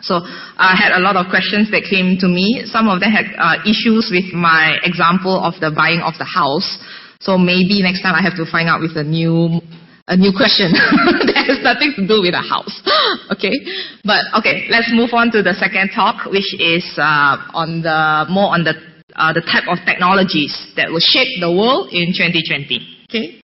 So I had a lot of questions that came to me. Some of them had issues with my example of the buying of the house. So maybe next time I have to find out with a new question that has nothing to do with a house. Okay, but okay, let's move on to the second talk, which is on the type of technologies that will shape the world in 2020. Okay.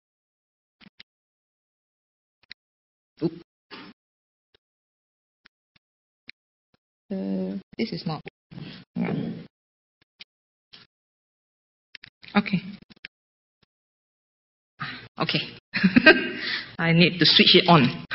This is not. Okay. Okay. I need to switch it on.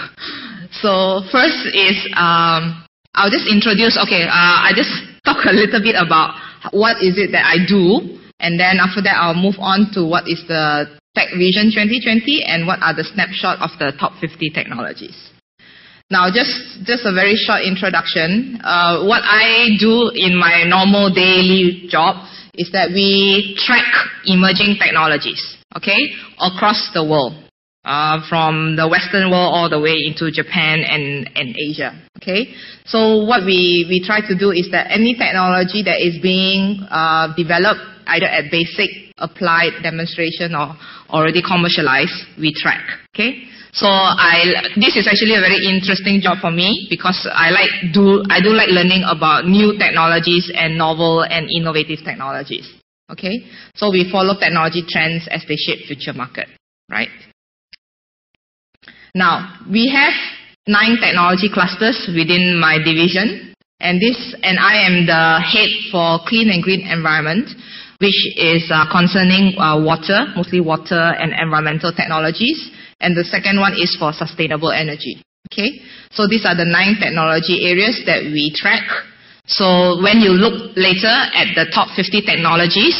So first is I'll just introduce. Okay, I just talk a little bit about what is it that I do, and then after that I'll move on to what is the Tech Vision 2020 and what are the snapshot of the top 50 technologies. Now, just a very short introduction. What I do in my normal daily job is that we track emerging technologies, okay, across the world, from the Western world all the way into Japan and Asia, okay. So what we try to do is that any technology that is being developed, either at basic, applied, demonstration, or already commercialized, we track, okay. So this is actually a very interesting job for me because I do like learning about new technologies and novel and innovative technologies. Okay, so we follow technology trends as they shape future market, right? Now we have 9 technology clusters within my division, and I am the head for clean and green environment, which is concerning water, mostly water and environmental technologies. And the second one is for sustainable energy. Okay, so these are the 9 technology areas that we track. So when you look later at the top 50 technologies,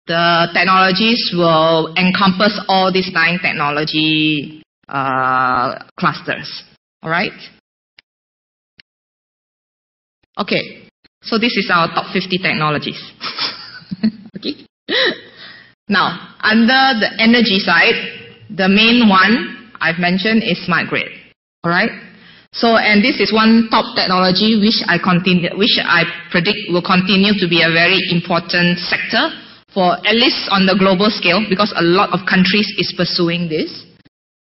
the technologies will encompass all these 9 technology clusters. All right. Okay, so this is our top 50 technologies. Okay. Now, under the energy side, the main one I've mentioned is smart grid. All right. So, and this is one top technology which I predict will continue to be a very important sector for at least on the global scale, because a lot of countries is pursuing this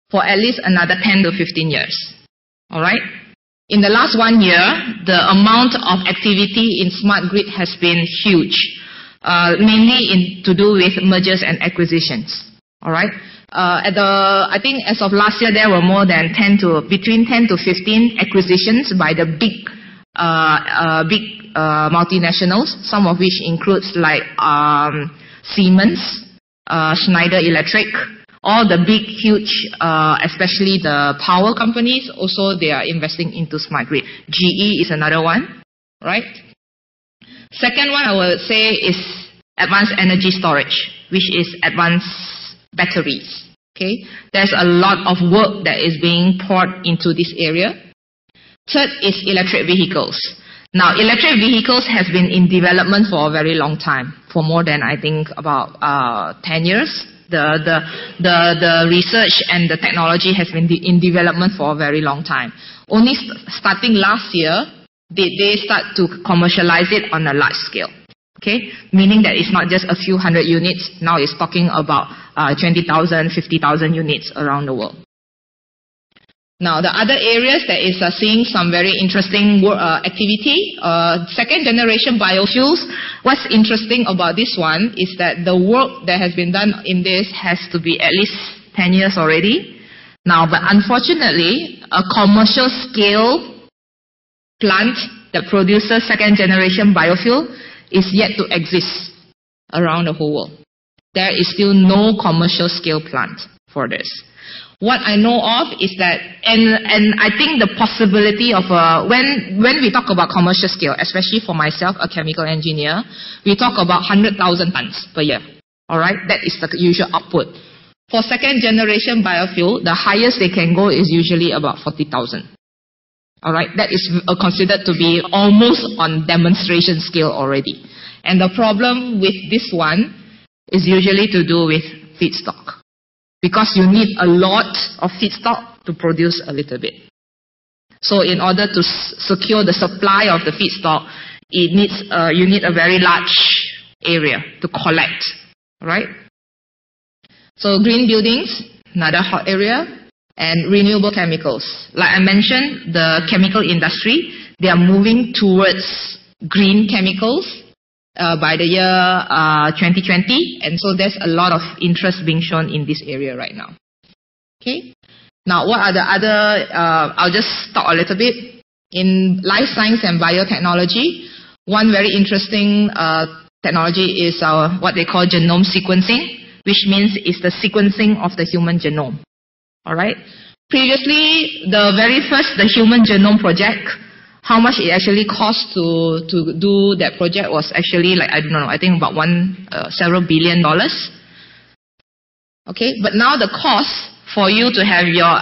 for at least another 10 to 15 years. All right. In the last 1 year, the amount of activity in smart grid has been huge, mainly to do with mergers and acquisitions. All right. I think as of last year, there were more than between 10 to 15 acquisitions by the big multinationals, some of which includes like Siemens, Schneider Electric, all the big, huge, especially the power companies, also they are investing into smart grid. GE is another one, right? Second one I would say is advanced energy storage, which is advanced batteries. Okay, there's a lot of work that is being poured into this area. Third is electric vehicles. Now, electric vehicles has been in development for a very long time, for more than I think about 10 years. The research and the technology has been in development for a very long time. Only starting last year did they start to commercialize it on a large scale. Okay, meaning that it's not just a few hundred units. Now it's talking about 20,000, 50,000 units around the world. Now, the other areas that is seeing some very interesting activity, second generation biofuels. What's interesting about this one is that the work that has been done in this has to be at least 10 years already. Now, but unfortunately, a commercial scale plant that produces second generation biofuel is yet to exist around the whole world. There is still no commercial scale plant for this. What I know of is that, and I think the possibility of when we talk about commercial scale, especially for myself, a chemical engineer, we talk about 100,000 tons per year. All right, that is the usual output. For second generation biofuel, the highest they can go is usually about 40,000. All right, that is considered to be almost on demonstration scale already. And the problem with this one is usually to do with feedstock, because you need a lot of feedstock to produce a little bit. So in order to secure the supply of the feedstock, you need a very large area to collect, right? So green buildings, another hot area, and renewable chemicals. Like I mentioned, the chemical industry, they are moving towards green chemicals by the year 2020, and so there's a lot of interest being shown in this area right now. Okay. Now, what are the other? I'll just talk a little bit in life science and biotechnology. One very interesting technology is what they call genome sequencing, which means it's the sequencing of the human genome. All right. Previously, the human genome project, how much it actually cost to do that project was actually like, I don't know, I think about several $billion. Okay, but now the cost for you to have your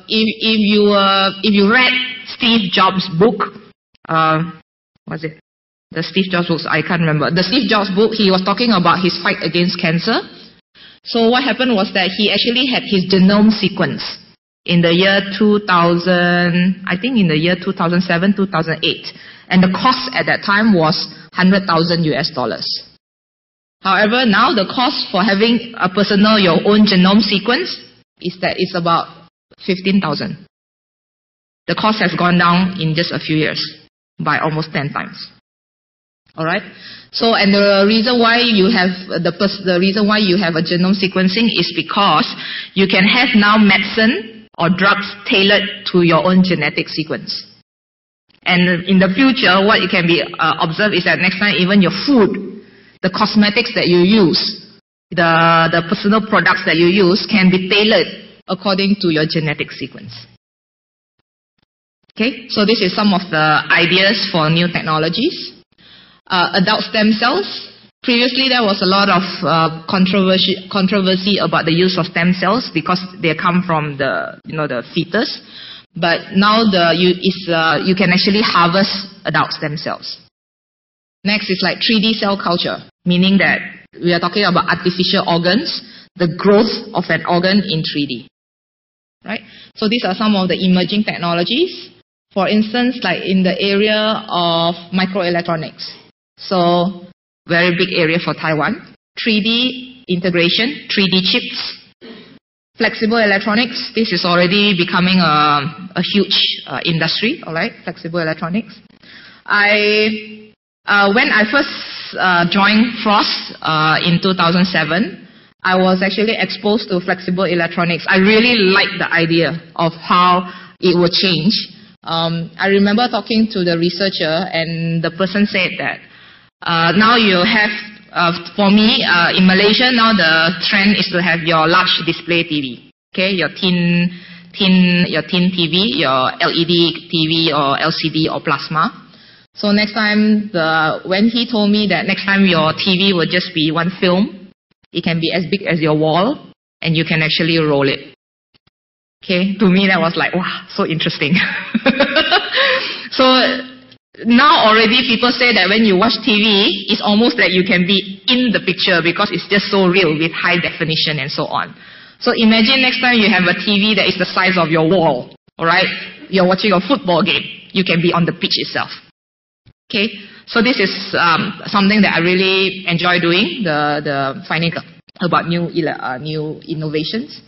if you read Steve Jobs' book, what's it? The Steve Jobs book, I can't remember. The Steve Jobs book, he was talking about his fight against cancer. So what happened was that he actually had his genome sequence in the year 2000, I think in the year 2007, 2008. And the cost at that time was $100,000 US. However, now the cost for having a personal, your own genome sequence is about 15,000. The cost has gone down in just a few years by almost 10 times. All right. So, and the reason why you have the reason why you have a genome sequencing is because you can have now medicine or drugs tailored to your own genetic sequence. And in the future, what you can be observed is that next time, even your food, the cosmetics that you use, the personal products that you use can be tailored according to your genetic sequence. Okay, so this is some of the ideas for new technologies. Adult stem cells. Previously, there was a lot of controversy about the use of stem cells because they come from the fetus. But now you can actually harvest adult stem cells. Next is like 3D cell culture, meaning that we are talking about artificial organs, the growth of an organ in 3D. Right? So these are some of the emerging technologies. For instance, like in the area of microelectronics. So very big area for Taiwan. 3D integration, 3D chips. Flexible electronics, this is already becoming a huge industry, all right, flexible electronics. When I first joined Frost in 2007, I was actually exposed to flexible electronics. I really liked the idea of how it would change. I remember talking to the researcher, and the person said that now you have, for me, in Malaysia, now the trend is to have your large display TV. Okay, your thin TV, your LED TV or LCD or plasma. So next time, when he told me that next time your TV will just be one film, it can be as big as your wall, and you can actually roll it. Okay, to me that was like, wow, so interesting. So now already people say that when you watch TV, it's almost like you can be in the picture because it's just so real with high definition and so on. So imagine next time you have a TV that is the size of your wall, alright? You're watching a football game, you can be on the pitch itself. Okay, so this is something that I really enjoy doing, the finding about new innovations.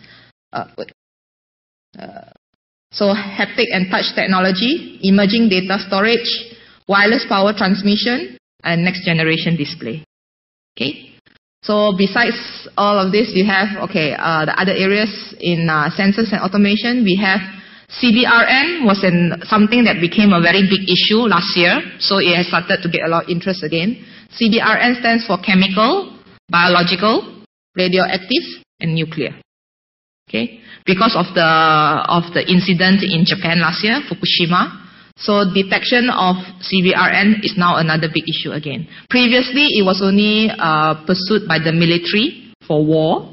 So haptic and touch technology, emerging data storage, wireless power transmission, and next generation display. Okay, so besides all of this, you have the other areas in sensors and automation. We have CBRN was something that became a very big issue last year, so it has started to get a lot of interest again. CBRN stands for chemical, biological, radioactive, and nuclear. Okay, because of the incident in Japan last year, Fukushima, so detection of CBRN is now another big issue again. Previously, it was only pursued by the military for war.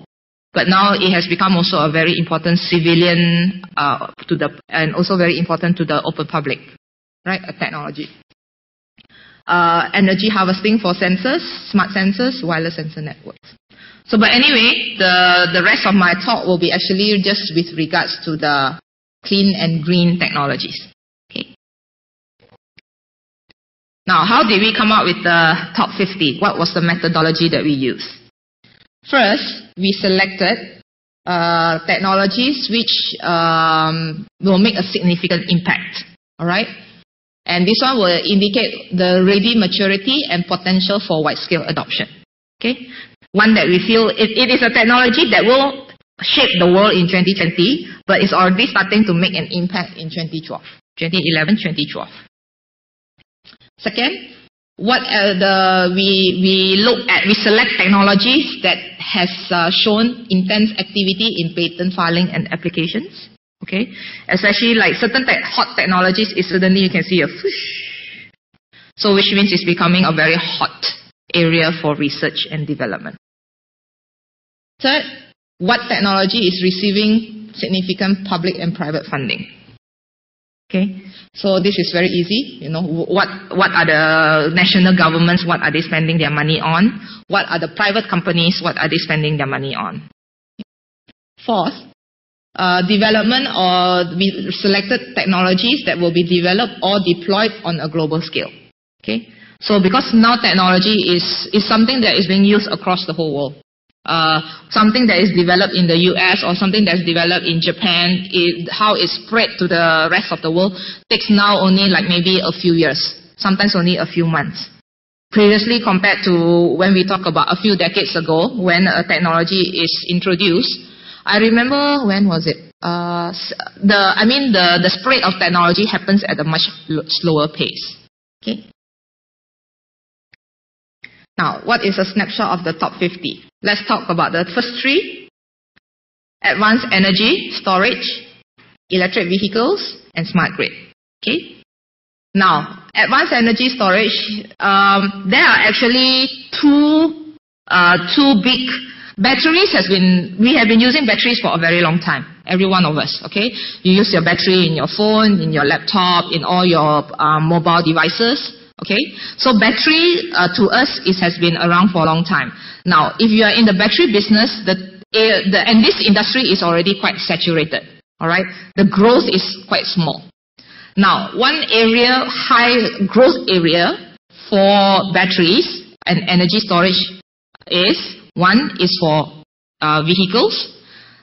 But now it has become also a very important civilian and also very important to the open public, right? A technology. Energy harvesting for sensors, smart sensors, wireless sensor networks. So, but anyway, the rest of my talk will be actually just with regards to the clean and green technologies. Now, how did we come up with the top 50? What was the methodology that we used? First, we selected technologies which will make a significant impact. All right? And this one will indicate the ready maturity and potential for wide-scale adoption. Okay? One that we feel it is a technology that will shape the world in 2020, but it's already starting to make an impact in 2012, 2011, 2012. Second, we select technologies that has shown intense activity in patent filing and applications. Okay, especially like certain hot technologies is suddenly you can see a whoosh. So which means it's becoming a very hot area for research and development. Third, what technology is receiving significant public and private funding? Okay, so this is very easy. You know, what are the national governments, what are they spending their money on? What are the private companies, what are they spending their money on? Fourth, development or we selected technologies that will be developed or deployed on a global scale. Okay, so because now technology is something that is being used across the whole world. Something that is developed in the US or something that's developed in Japan, how it's spread to the rest of the world takes now only like maybe a few years, sometimes only a few months. Previously, compared to when we talk about a few decades ago, when a technology is introduced, I remember, when was it? The spread of technology happens at a much slower pace. Okay. Now, what is a snapshot of the top 50? Let's talk about the first three. Advanced energy storage, electric vehicles, and smart grid. Okay. Now, advanced energy storage, there are actually two big batteries. We have been using batteries for a very long time. Every one of us. Okay. You use your battery in your phone, in your laptop, in all your mobile devices. Okay, so battery to us has been around for a long time. Now, if you are in the battery business, and this industry is already quite saturated. All right, the growth is quite small. Now, one area, high growth area for batteries and energy storage is for vehicles.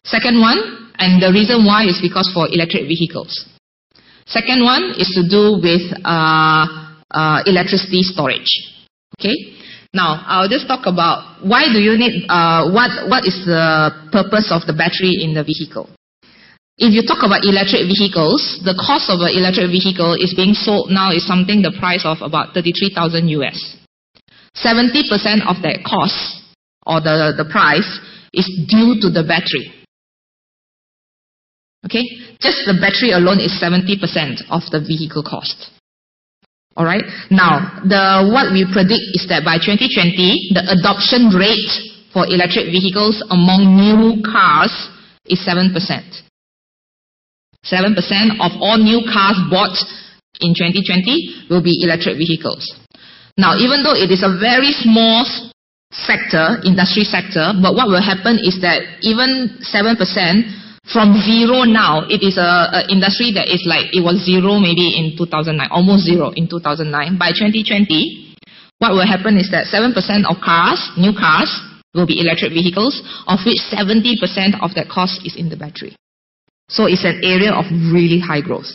Second one, and the reason why is because for electric vehicles. Second one is to do with electricity storage. Okay. Now, I'll just talk about why do you need, what is the purpose of the battery in the vehicle. If you talk about electric vehicles, the cost of an electric vehicle is being sold now is something the price of about 33,000 US. 70% of that cost or the price is due to the battery. Okay, just the battery alone is 70% of the vehicle cost. All right. Now, what we predict is that by 2020, the adoption rate for electric vehicles among new cars is 7%. 7% of all new cars bought in 2020 will be electric vehicles. Now, even though it is a very small sector, industry sector, but what will happen is that even 7%, from zero now, it is an industry that is like, it was zero maybe in 2009, almost zero in 2009. By 2020, what will happen is that 7% of cars, new cars, will be electric vehicles, of which 70% of that cost is in the battery. So it's an area of really high growth.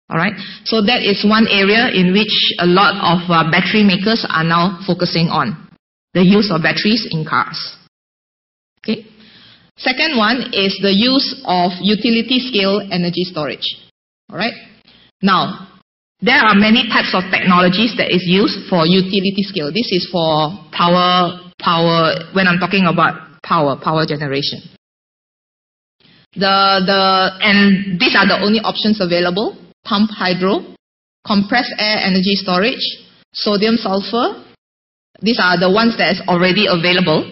Alright, so that is one area in which a lot of battery makers are now focusing on, the use of batteries in cars. Okay. Second one is the use of utility scale energy storage. Alright. Now, there are many types of technologies that is used for utility scale. This is for power, when I'm talking about power generation. And these are the only options available. Pump hydro, compressed air energy storage, sodium sulfur. These are the ones that is already available.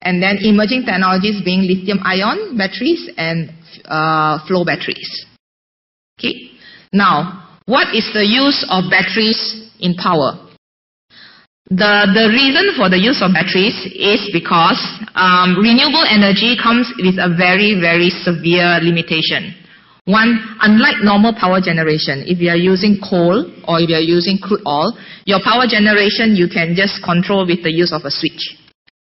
And then emerging technologies being lithium-ion batteries and flow batteries. Okay. Now, what is the use of batteries in power? The reason for the use of batteries is because renewable energy comes with a very, very severe limitation. One, unlike normal power generation, if you are using coal or if you are using crude oil, your power generation you can just control with the use of a switch.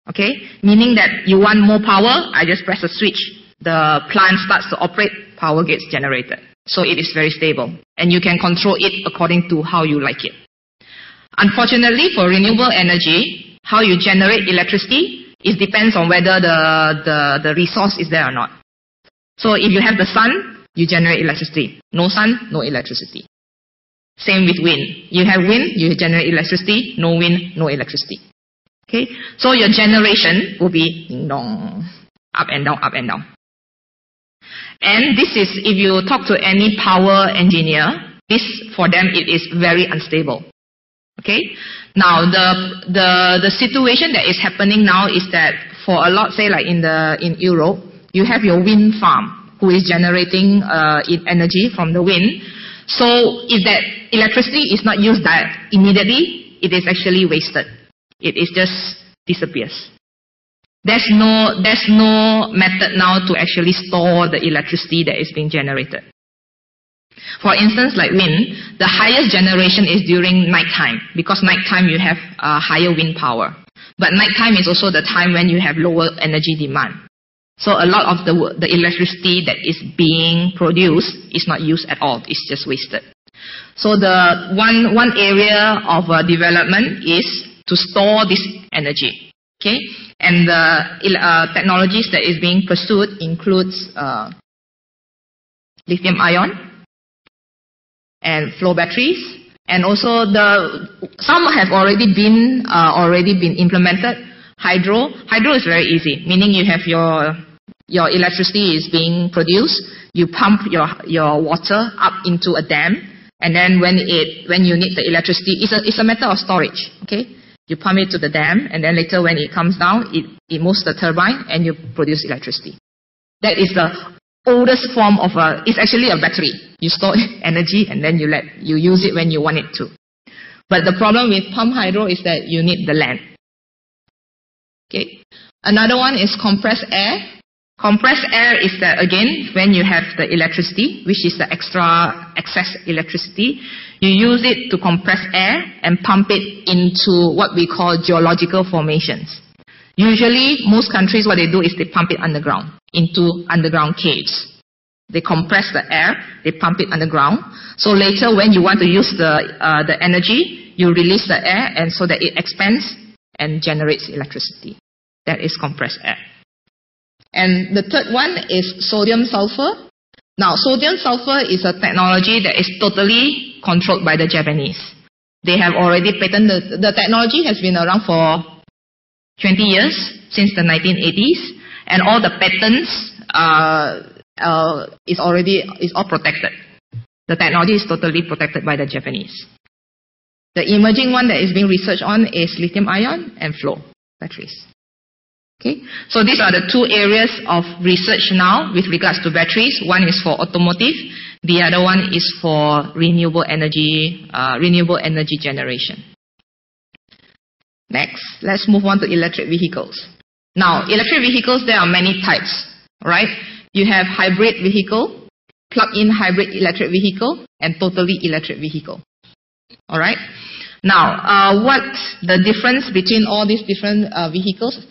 Okay? Meaning that you want more power, I just press a switch. The plant starts to operate, power gets generated. So it is very stable. And you can control it according to how you like it. Unfortunately, for renewable energy, how you generate electricity, it depends on whether the resource is there or not. So if you have the sun, you generate electricity. No sun, no electricity. Same with wind. You have wind, you generate electricity. No wind, no electricity. Okay? So your generation will be ding dong, up and down, up and down. And this is, if you talk to any power engineer, this for them it is very unstable. Okay? Now the situation that is happening now is that for a lot, say like in Europe, you have your wind farm who is generating energy from the wind. So if that electricity is not used immediately, it is actually wasted. It is just disappears. There's no method now to actually store the electricity that is being generated. For instance, like wind, the highest generation is during nighttime, because nighttime you have higher wind power. But nighttime is also the time when you have lower energy demand. So a lot of the electricity that is being produced is not used at all. It's just wasted. So the one area of development is to store this energy. Okay, and the technologies that is being pursued includes lithium ion and flow batteries, and also some have already been implemented. Hydro is very easy, meaning you have your electricity is being produced. You pump your water up into a dam, and then when you need the electricity, it's a matter of storage. Okay. You pump it to the dam, and then later when it comes down, it moves the turbine, and you produce electricity. That is the oldest form of it's actually a battery. You store energy, and then you use it when you want it to. But the problem with pump hydro is that you need the land. Okay. Another one is compressed air. Compressed air is that, again, when you have the electricity, which is the excess electricity, you use it to compress air and pump it into what we call geological formations. Usually, most countries, what they do is they pump it underground, into underground caves. They compress the air, they pump it underground. So later, when you want to use the energy, you release the air, and so that it expands and generates electricity. That is compressed air. And the third one is sodium sulfur. Now, sodium sulfur is a technology that is totally controlled by the Japanese. They have already patented. The technology has been around for 20 years, since the 1980s, and all the patents is all protected. The technology is totally protected by the Japanese. The emerging one that is being researched on is lithium ion and flow batteries. Okay, so these are the two areas of research now with regards to batteries. One is for automotive, the other one is for renewable energy generation. Next, let's move on to electric vehicles. Now, electric vehicles, there are many types, right? You have hybrid vehicle, plug-in hybrid electric vehicle, and totally electric vehicle. All right. Now, what's the difference between all these different vehicles?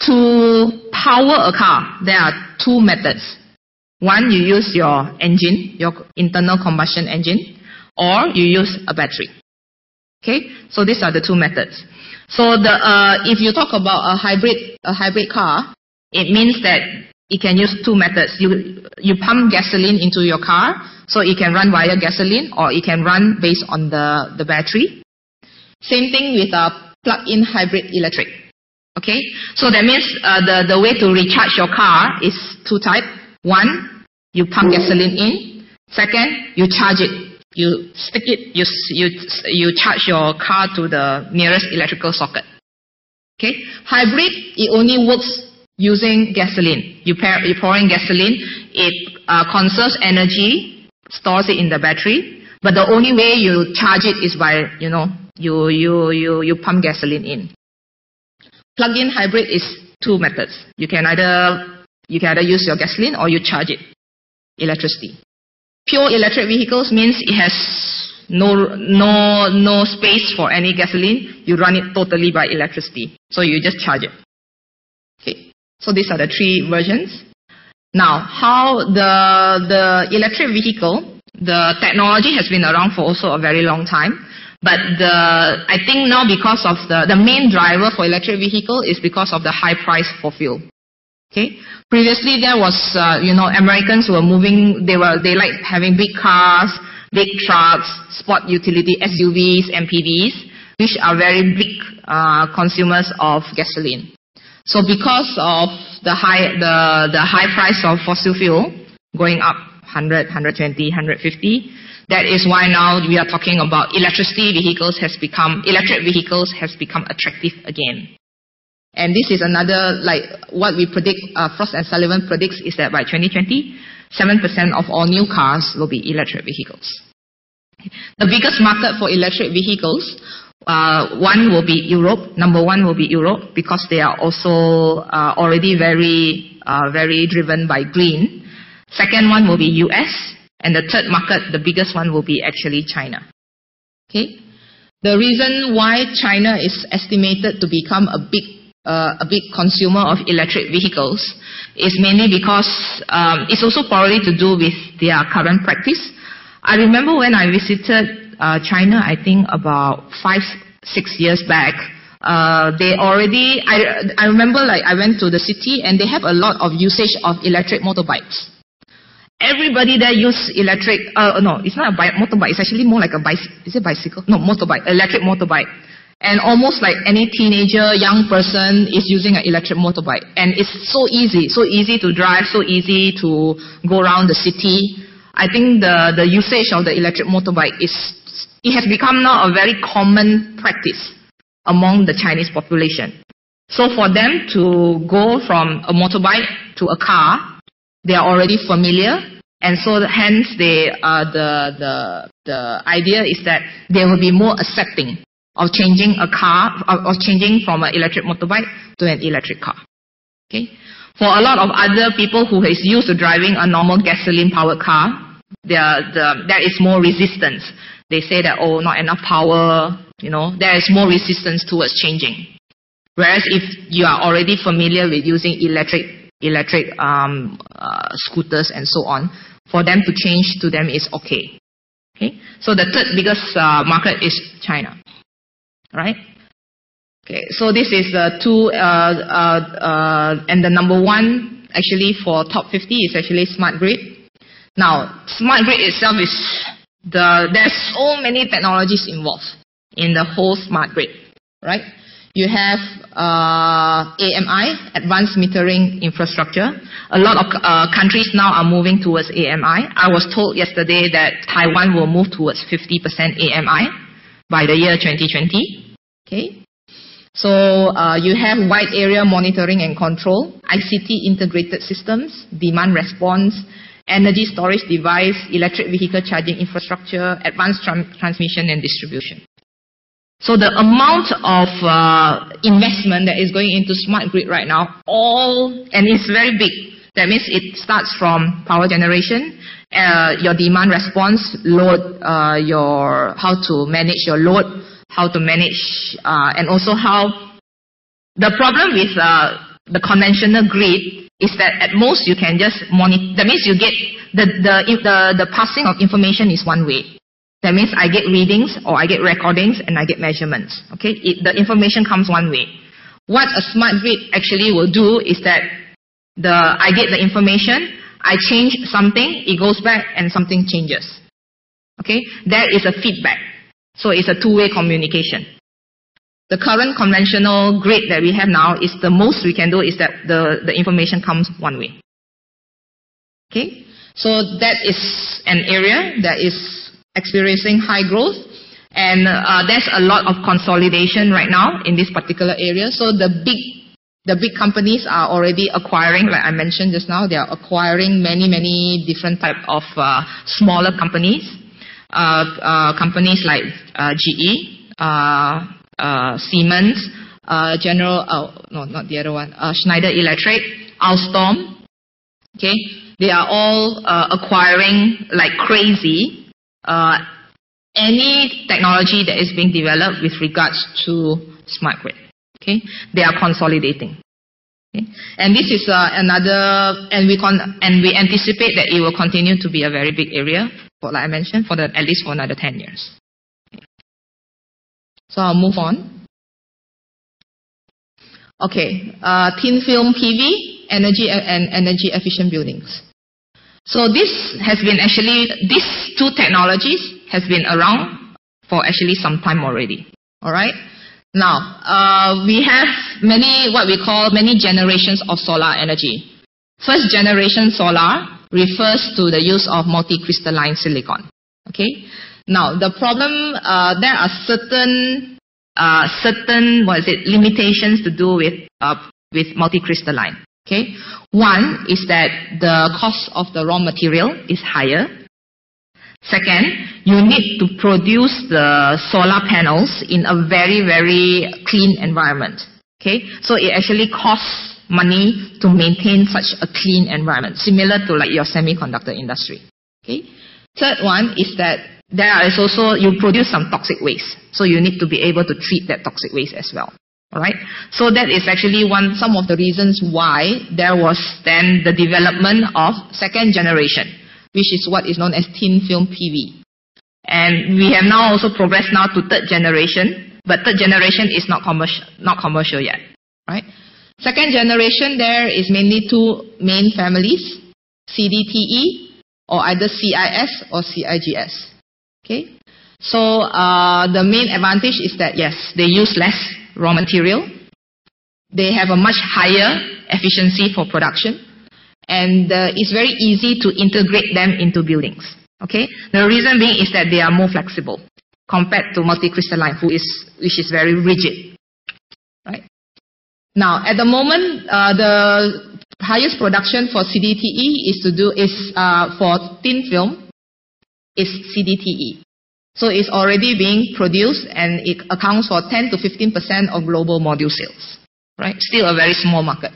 To power a car, there are two methods. One, you use your engine, your internal combustion engine, or you use a battery. Okay, so these are the two methods. So if you talk about a hybrid car, it means that it can use two methods. You pump gasoline into your car, so it can run via gasoline, or it can run based on the battery. Same thing with a plug-in hybrid electric. Okay, so that means the way to recharge your car is two types. One, you pump gasoline in. Second, you charge it. You stick it. You charge your car to the nearest electrical socket. Okay, hybrid, it only works using gasoline. You pour in gasoline. It conserves energy, stores it in the battery. But the only way you charge it is by you pump gasoline in. Plug-in hybrid is two methods. You can either use your gasoline or you charge it, electricity. Pure electric vehicles means it has no space for any gasoline. You run it totally by electricity. So you just charge it. Okay. So these are the three versions. Now, how the electric vehicle, the technology has been around for also a very long time. But I think now because of the main driver for electric vehicle is because of the high price for fuel. Okay. Previously there was, Americans were moving, they like having big cars, big trucks, sport utility, SUVs, MPVs, which are very big consumers of gasoline. So because of the high price of fossil fuel going up 100, 120, 150, that is why now we are talking about electric vehicles has become attractive again. And this is another, like what we predict, Frost & Sullivan predicts is that by 2020, 7% of all new cars will be electric vehicles. The biggest market for electric vehicles, one will be Europe. Number one will be Europe because they are also already very driven by green. Second one will be US. And the third market, the biggest one will be actually China. Okay? The reason why China is estimated to become a big consumer of electric vehicles is mainly because it's also probably to do with their current practice. I remember when I visited China, I think about 5-6 years back, they already, I remember like I went to the city and they have a lot of usage of electric motorbikes. Everybody there use electric, no, it's not a motorbike, it's actually more like a bicycle. Is it bicycle? No, motorbike, electric motorbike. And almost like any teenager, young person is using an electric motorbike. And it's so easy to drive, so easy to go around the city. I think the usage of the electric motorbike it has become now a very common practice among the Chinese population. So for them to go from a motorbike to a car, they are already familiar, and so hence the idea is that they will be more accepting of changing a car, or changing from an electric motorbike to an electric car. Okay, for a lot of other people who is used to driving a normal gasoline-powered car, there is more resistance. They say that not enough power. There is more resistance towards changing. Whereas if you are already familiar with using electric scooters and so on, for them to change to them is okay. Okay, so the third biggest market is China, right? Okay, so this is the two, and the number one actually for top 50 is actually smart grid. Now, smart grid itself there's so many technologies involved in the whole smart grid, right? You have AMI, Advanced Metering Infrastructure. A lot of countries now are moving towards AMI. I was told yesterday that Taiwan will move towards 50% AMI by the year 2020. Okay. So you have wide area monitoring and control, ICT integrated systems, demand response, energy storage device, electric vehicle charging infrastructure, advanced transmission and distribution. So the amount of investment that is going into smart grid right now, and it's very big. That means it starts from power generation, your demand response, load, how to manage your load, how to manage, and also how the problem with the conventional grid is that at most you can just monitor. That means you get the passing of information is one way. That means I get readings or I get recordings and I get measurements. Okay, the information comes one way. What a smart grid actually will do is that I get the information, I change something, it goes back and something changes. Okay, there is a feedback. So it's a two-way communication. The current conventional grid that we have now is the most we can do is that the information comes one way. Okay, so that is an area that is experiencing high growth, and there's a lot of consolidation right now in this particular area. So the big companies are already acquiring, like I mentioned just now, they are acquiring many different type of smaller companies. Companies like GE, Siemens, Schneider Electric, Alstom. Okay, they are all acquiring like crazy any technology that is being developed with regards to smart grid. Okay, they are consolidating. Okay? And this is another, and we anticipate that it will continue to be a very big area, for, like I mentioned, for at least for another 10 years. Okay. So I'll move on. Okay, thin film PV, energy and energy efficient buildings. So this has been actually, these two technologies has been around for actually some time already. All right. Now, we have what we call many generations of solar energy. First generation solar refers to the use of multicrystalline silicon. Okay. Now, the problem, there are certain limitations to do with multicrystalline. Okay. One is that the cost of the raw material is higher. Second, you need to produce the solar panels in a very, very clean environment. Okay, so it actually costs money to maintain such a clean environment, similar to like your semiconductor industry. Okay. Third one is that there is also, you produce some toxic waste, so you need to be able to treat that toxic waste as well. All right. So that is actually some of the reasons why there was then the development of second generation, which is what is known as thin film PV. And we have now also progressed now to third generation, but third generation is not commercial yet, right? Second generation, there is mainly two main families, CDTE, or either CIS or CIGS. Okay? So the main advantage is that, yes, they use less raw material. They have a much higher efficiency for production. And it's very easy to integrate them into buildings. Okay, the reason being is that they are more flexible compared to multicrystalline, which is very rigid. Right. Now, at the moment, the highest production for CDTE for thin film is CDTE. So it's already being produced, and it accounts for 10 to 15% of global module sales. Right, still a very small market.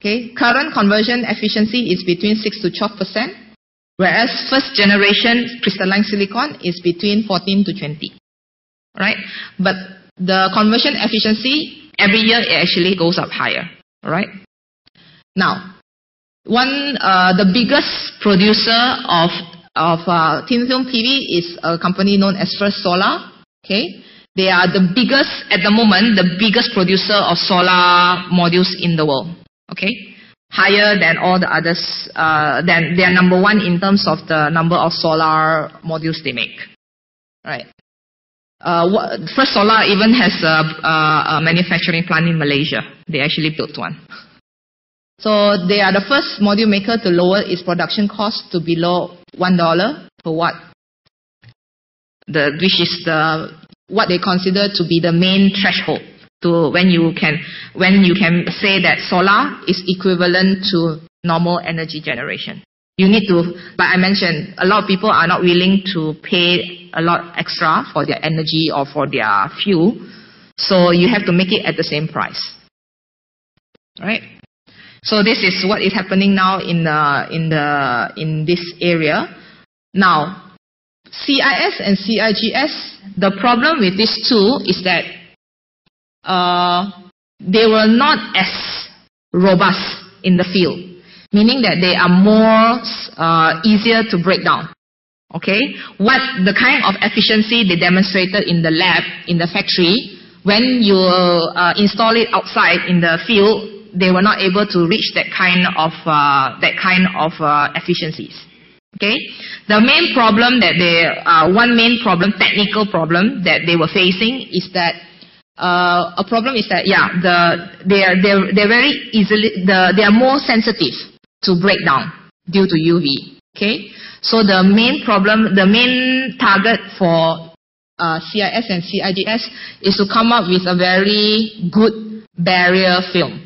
Okay, current conversion efficiency is between 6 to 12%, whereas first generation crystalline silicon is between 14 to 20. Right? But the conversion efficiency, every year it actually goes up higher. Right? Now, the biggest producer of thin film PV is a company known as First Solar. Okay? They are the biggest, at the moment, the biggest producer of solar modules in the world. Okay, higher than all the others. Then they are number one in terms of the number of solar modules they make. Right. First Solar even has a manufacturing plant in Malaysia. They actually built one. So they are the first module maker to lower its production cost to below $1 per watt. Which is what they consider to be the main threshold. To when you can say that solar is equivalent to normal energy generation. You need to, like I mentioned, a lot of people are not willing to pay a lot extra for their energy or for their fuel, so you have to make it at the same price. Right? So this is what is happening now in this area. Now, CIS and CIGS, the problem with these two is that they were not as robust in the field, meaning that they are more easier to break down. Okay, the kind of efficiency they demonstrated in the lab, in the factory, when you install it outside in the field, they were not able to reach that kind of efficiencies. Okay, the main problem that technical problem that they were facing is that a problem is that they're very easily they are more sensitive to breakdown due to UV. Okay, so the main target for CIS and CIGS is to come up with a very good barrier film,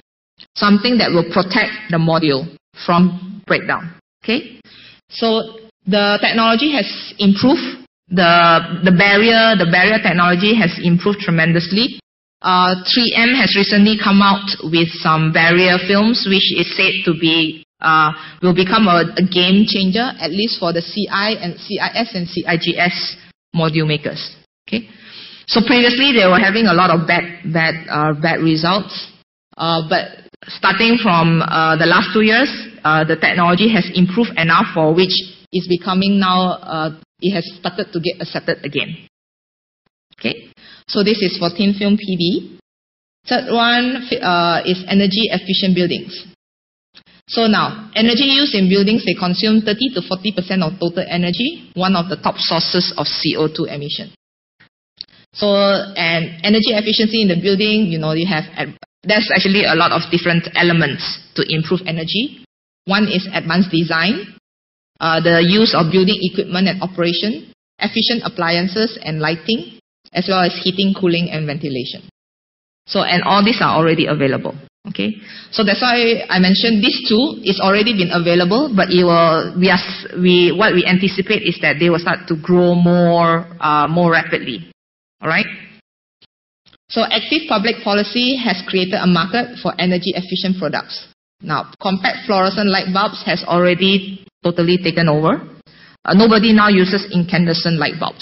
something that will protect the module from breakdown. Okay, so the technology has improved. The barrier technology has improved tremendously. 3M has recently come out with some barrier films which is said to be will become a game changer, at least for the CI and CIS and CIGS module makers. Okay, so previously they were having a lot of bad results, but starting from the last 2 years, the technology has improved enough for which it's becoming now, it has started to get accepted again. Okay, so this is for thin film PV. Third one is energy efficient buildings. So now, energy used in buildings, they consume 30 to 40% of total energy, one of the top sources of CO2 emission. So, and energy efficiency in the building, you know, you have, there's actually a lot of different elements to improve energy. One is advanced design, the use of building equipment and operation, efficient appliances and lighting, as well as heating, cooling, and ventilation. So, and all these are already available. Okay, so that's why I mentioned these two is already been available, but it will, what we anticipate is that they will start to grow more rapidly. All right. So active public policy has created a market for energy efficient products. Now, compact fluorescent light bulbs has already totally taken over. Nobody now uses incandescent light bulbs.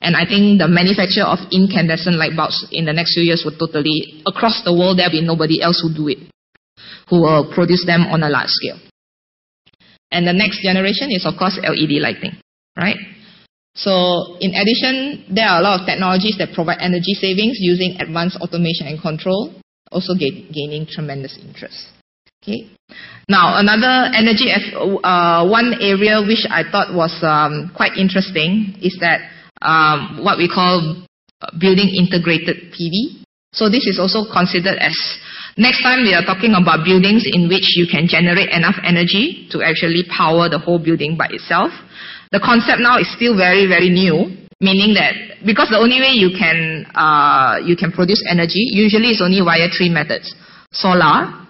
And I think the manufacture of incandescent light bulbs in the next few years will totally, across the world, there will be nobody else who do it, who will produce them on a large scale. And the next generation is, of course, LED lighting, right? So, in addition, there are a lot of technologies that provide energy savings using advanced automation and control, also gaining tremendous interest. Okay. Now, another energy, one area which I thought was quite interesting is that what we call building integrated PV. So this is also considered as, next time we are talking about buildings in which you can generate enough energy to actually power the whole building by itself. The concept now is still very, very new, meaning that because the only way you can produce energy, usually it's only via 3 methods. Solar,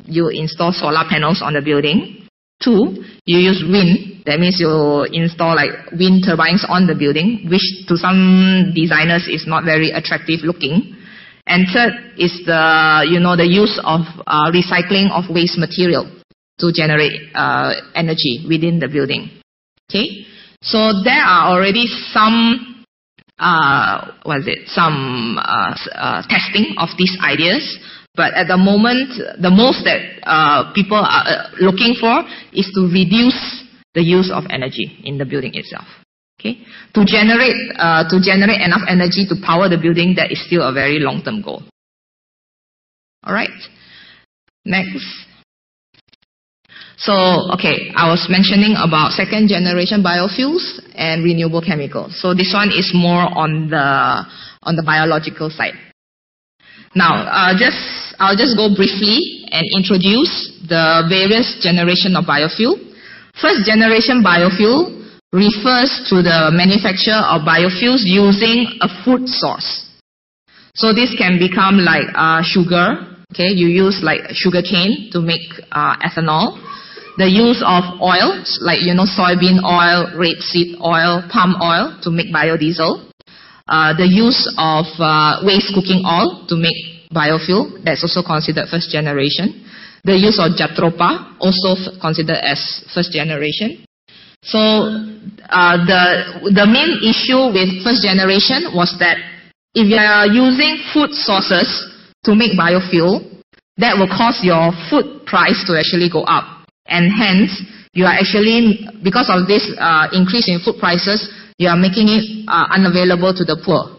you install solar panels on the building. 2, you use wind. That means you install like wind turbines on the building, which to some designers is not very attractive looking. And third is the use of recycling of waste material to generate energy within the building. Okay, so there are already some testing of these ideas. But at the moment, the most that people are looking for is to reduce the use of energy in the building itself. Okay, to generate enough energy to power the building, that is still a very long-term goal. All right, next. So, okay, I was mentioning about second generation biofuels and renewable chemicals. So this one is more on the biological side. Now, I'll just go briefly and introduce the various generation of biofuel. First generation biofuel refers to the manufacture of biofuels using a food source. So this can become like sugar. Okay, you use like sugar cane to make ethanol. The use of oils like soybean oil, rapeseed oil, palm oil to make biodiesel. The use of waste cooking oil to make biofuel, that's also considered first generation. The use of jatropha, also considered as first generation. So the main issue with first generation was that if you are using food sources to make biofuel, that will cause your food price to actually go up. And hence, you are actually, because of this increase in food prices, you are making it unavailable to the poor.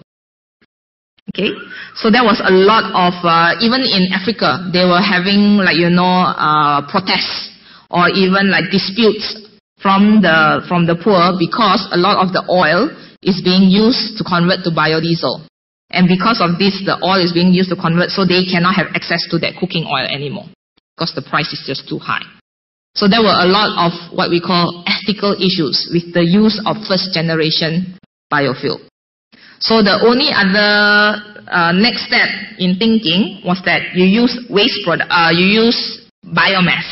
Okay, so there was a lot of, even in Africa, they were having like, protests or even like disputes from the poor because a lot of the oil is being used to convert to biodiesel. And because of this, the oil is being used to convert, so they cannot have access to that cooking oil anymore because the price is just too high. So there were a lot of what we call ethical issues with the use of first generation biofuel. So the only other next step in thinking was that you use you use biomass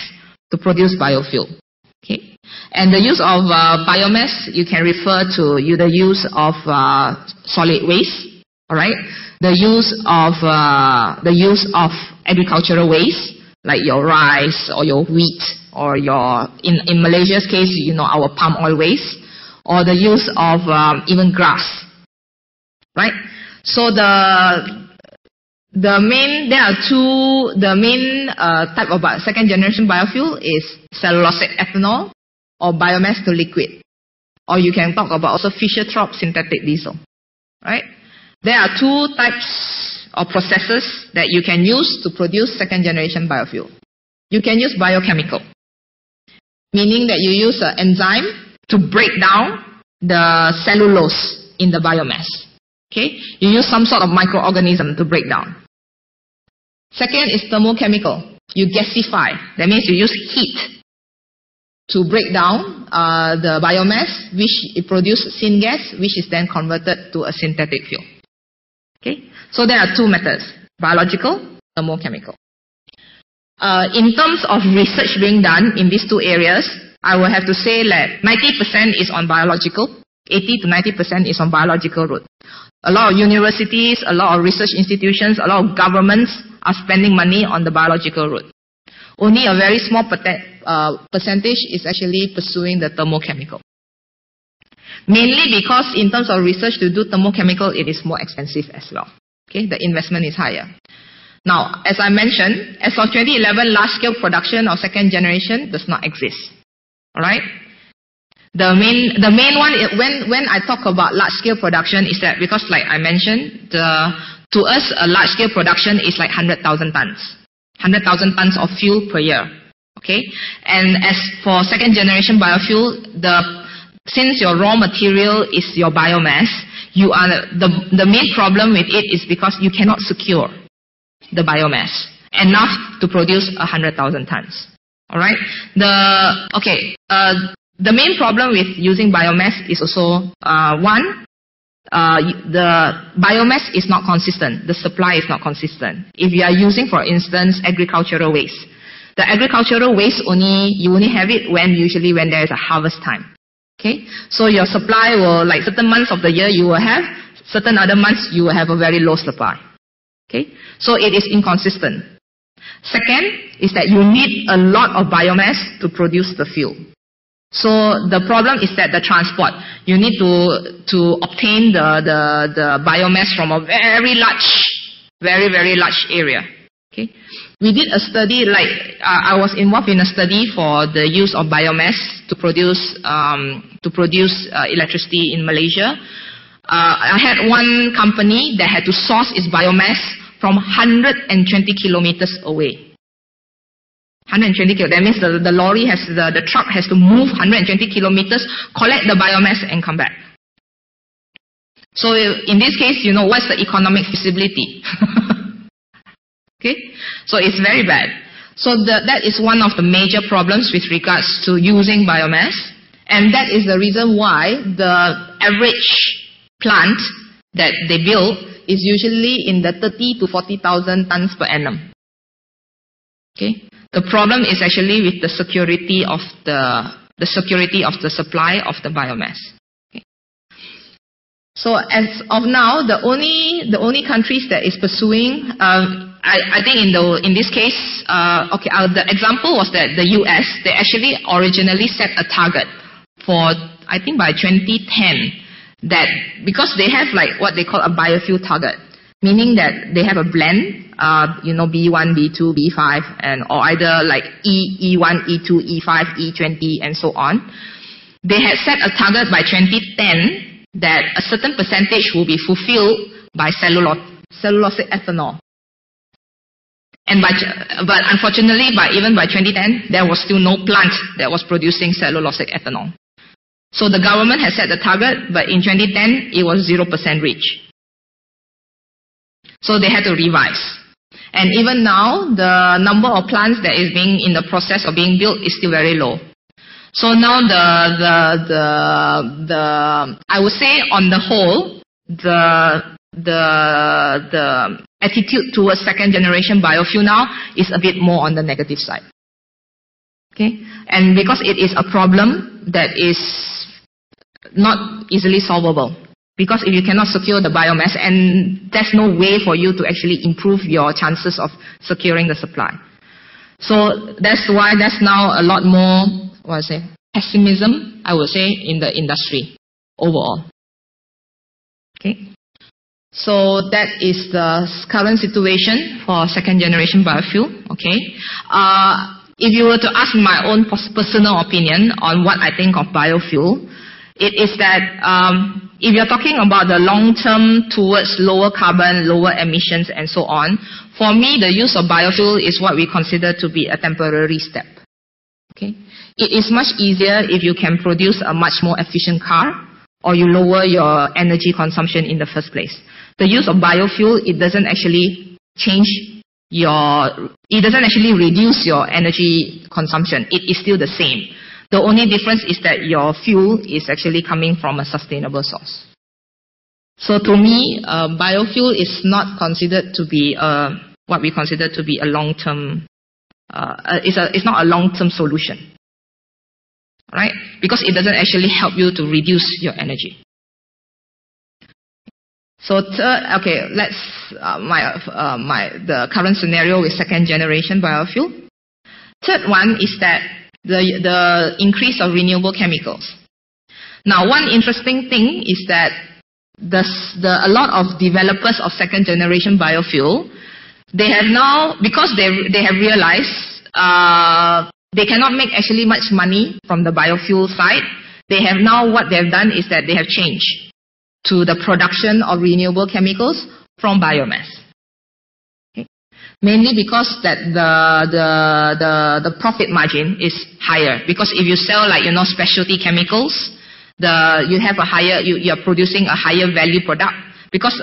to produce biofuel. Okay, and the use of biomass, you can refer to the use of solid waste. All right, the use of agricultural waste like your rice or your wheat. or in Malaysia's case, our palm oil waste, or the use of even grass, right? So the main type of second generation biofuel is cellulosic ethanol or biomass to liquid, or you can talk about also Fischer-Tropsch synthetic diesel, right? There are two types of processes that you can use to produce second generation biofuel. You can use biochemical, meaning that you use an enzyme to break down the cellulose in the biomass. Okay, you use some sort of microorganism to break down. Second is thermochemical. You gasify. That means you use heat to break down the biomass, which it produces syngas, which is then converted to a synthetic fuel. Okay, so there are two methods: biological, thermochemical. In terms of research being done in these two areas, I will have to say that 90% is on biological, 80 to 90% is on biological route. A lot of universities, a lot of research institutions, a lot of governments are spending money on the biological route. Only a very small percentage is actually pursuing the thermochemical. Mainly because in terms of research to do thermochemical, it is more expensive as well. Okay, the investment is higher. Now, as I mentioned, as of 2011, large-scale production of second generation does not exist. All right. The main one, when I talk about large-scale production, is that because, like I mentioned, to us a large-scale production is like 100,000 tons, 100,000 tons of fuel per year. Okay, and as for second generation biofuel, since your raw material is your biomass, the main problem with it is because you cannot secure the biomass enough to produce 100,000 tons. All right. The main problem with using biomass is also the biomass is not consistent. The supply is not consistent. If you are using, for instance, agricultural waste, the agricultural waste you only have it usually when there is a harvest time. Okay, so your supply will, like certain months of the year you will have, certain other months you will have a very low supply. Okay, so it is inconsistent. Second is that you need a lot of biomass to produce the fuel. So the problem is that the transport, you need to obtain the biomass from a very large area. Okay, we did a study, I was involved in a study for the use of biomass to produce electricity in Malaysia. I had one company that had to source its biomass from 120 kilometers away. 120 kilometers. That means the lorry the truck has to move 120 kilometers, collect the biomass and come back. So in this case, what's the economic feasibility? Okay, so it's very bad. So that is one of the major problems with regards to using biomass, and that is the reason why the average plant that they build is usually in the 30 to 40,000 tons per annum. Okay, the problem is actually with the security of the supply of the biomass. Okay. So as of now, the only countries that is pursuing, I think in this case, the example was that the US, they actually originally set a target for, I think by 2010, that because they have like what they call a biofuel target, meaning that they have a blend, B1, B2, B5, or either like E1, E2, E5, E20, and so on. They had set a target by 2010 that a certain percentage will be fulfilled by cellulosic ethanol. But unfortunately, even by 2010, there was still no plant that was producing cellulosic ethanol. So the government has set the target, but in 2010, it was 0% reach. So they had to revise. And even now, the number of plants that is being in the process of being built is still very low. So now I would say on the whole, the attitude towards second generation biofuel now is a bit more on the negative side. Okay? And because it is a problem that is not easily solvable. Because if you cannot secure the biomass, and there's no way for you to actually improve your chances of securing the supply. So that's why there's now a lot more, pessimism, I would say, in the industry overall. Okay. So that is the current situation for second generation biofuel. Okay. If you were to ask my own personal opinion on what I think of biofuel, it is that if you're talking about the long term towards lower carbon, lower emissions and so on, for me the use of biofuel is what we consider to be a temporary step. Okay. It is much easier if you can produce a much more efficient car or you lower your energy consumption in the first place. The use of biofuel, it doesn't actually reduce your energy consumption. It is still the same. The only difference is that your fuel is actually coming from a sustainable source. So to me, biofuel is not considered to be what we consider to be a long-term, it's not a long-term solution, right? Because it doesn't actually help you to reduce your energy. So okay, let's the current scenario with second generation biofuel. Third one is that the increase of renewable chemicals. Now, one interesting thing is that a lot of developers of second generation biofuel, they have now, because they have realized they cannot make actually much money from the biofuel side. They have now, what they have done is that they have changed to the production of renewable chemicals from biomass. Okay. Mainly because that the profit margin is higher. Because if you sell specialty chemicals, you are producing a higher value product. Because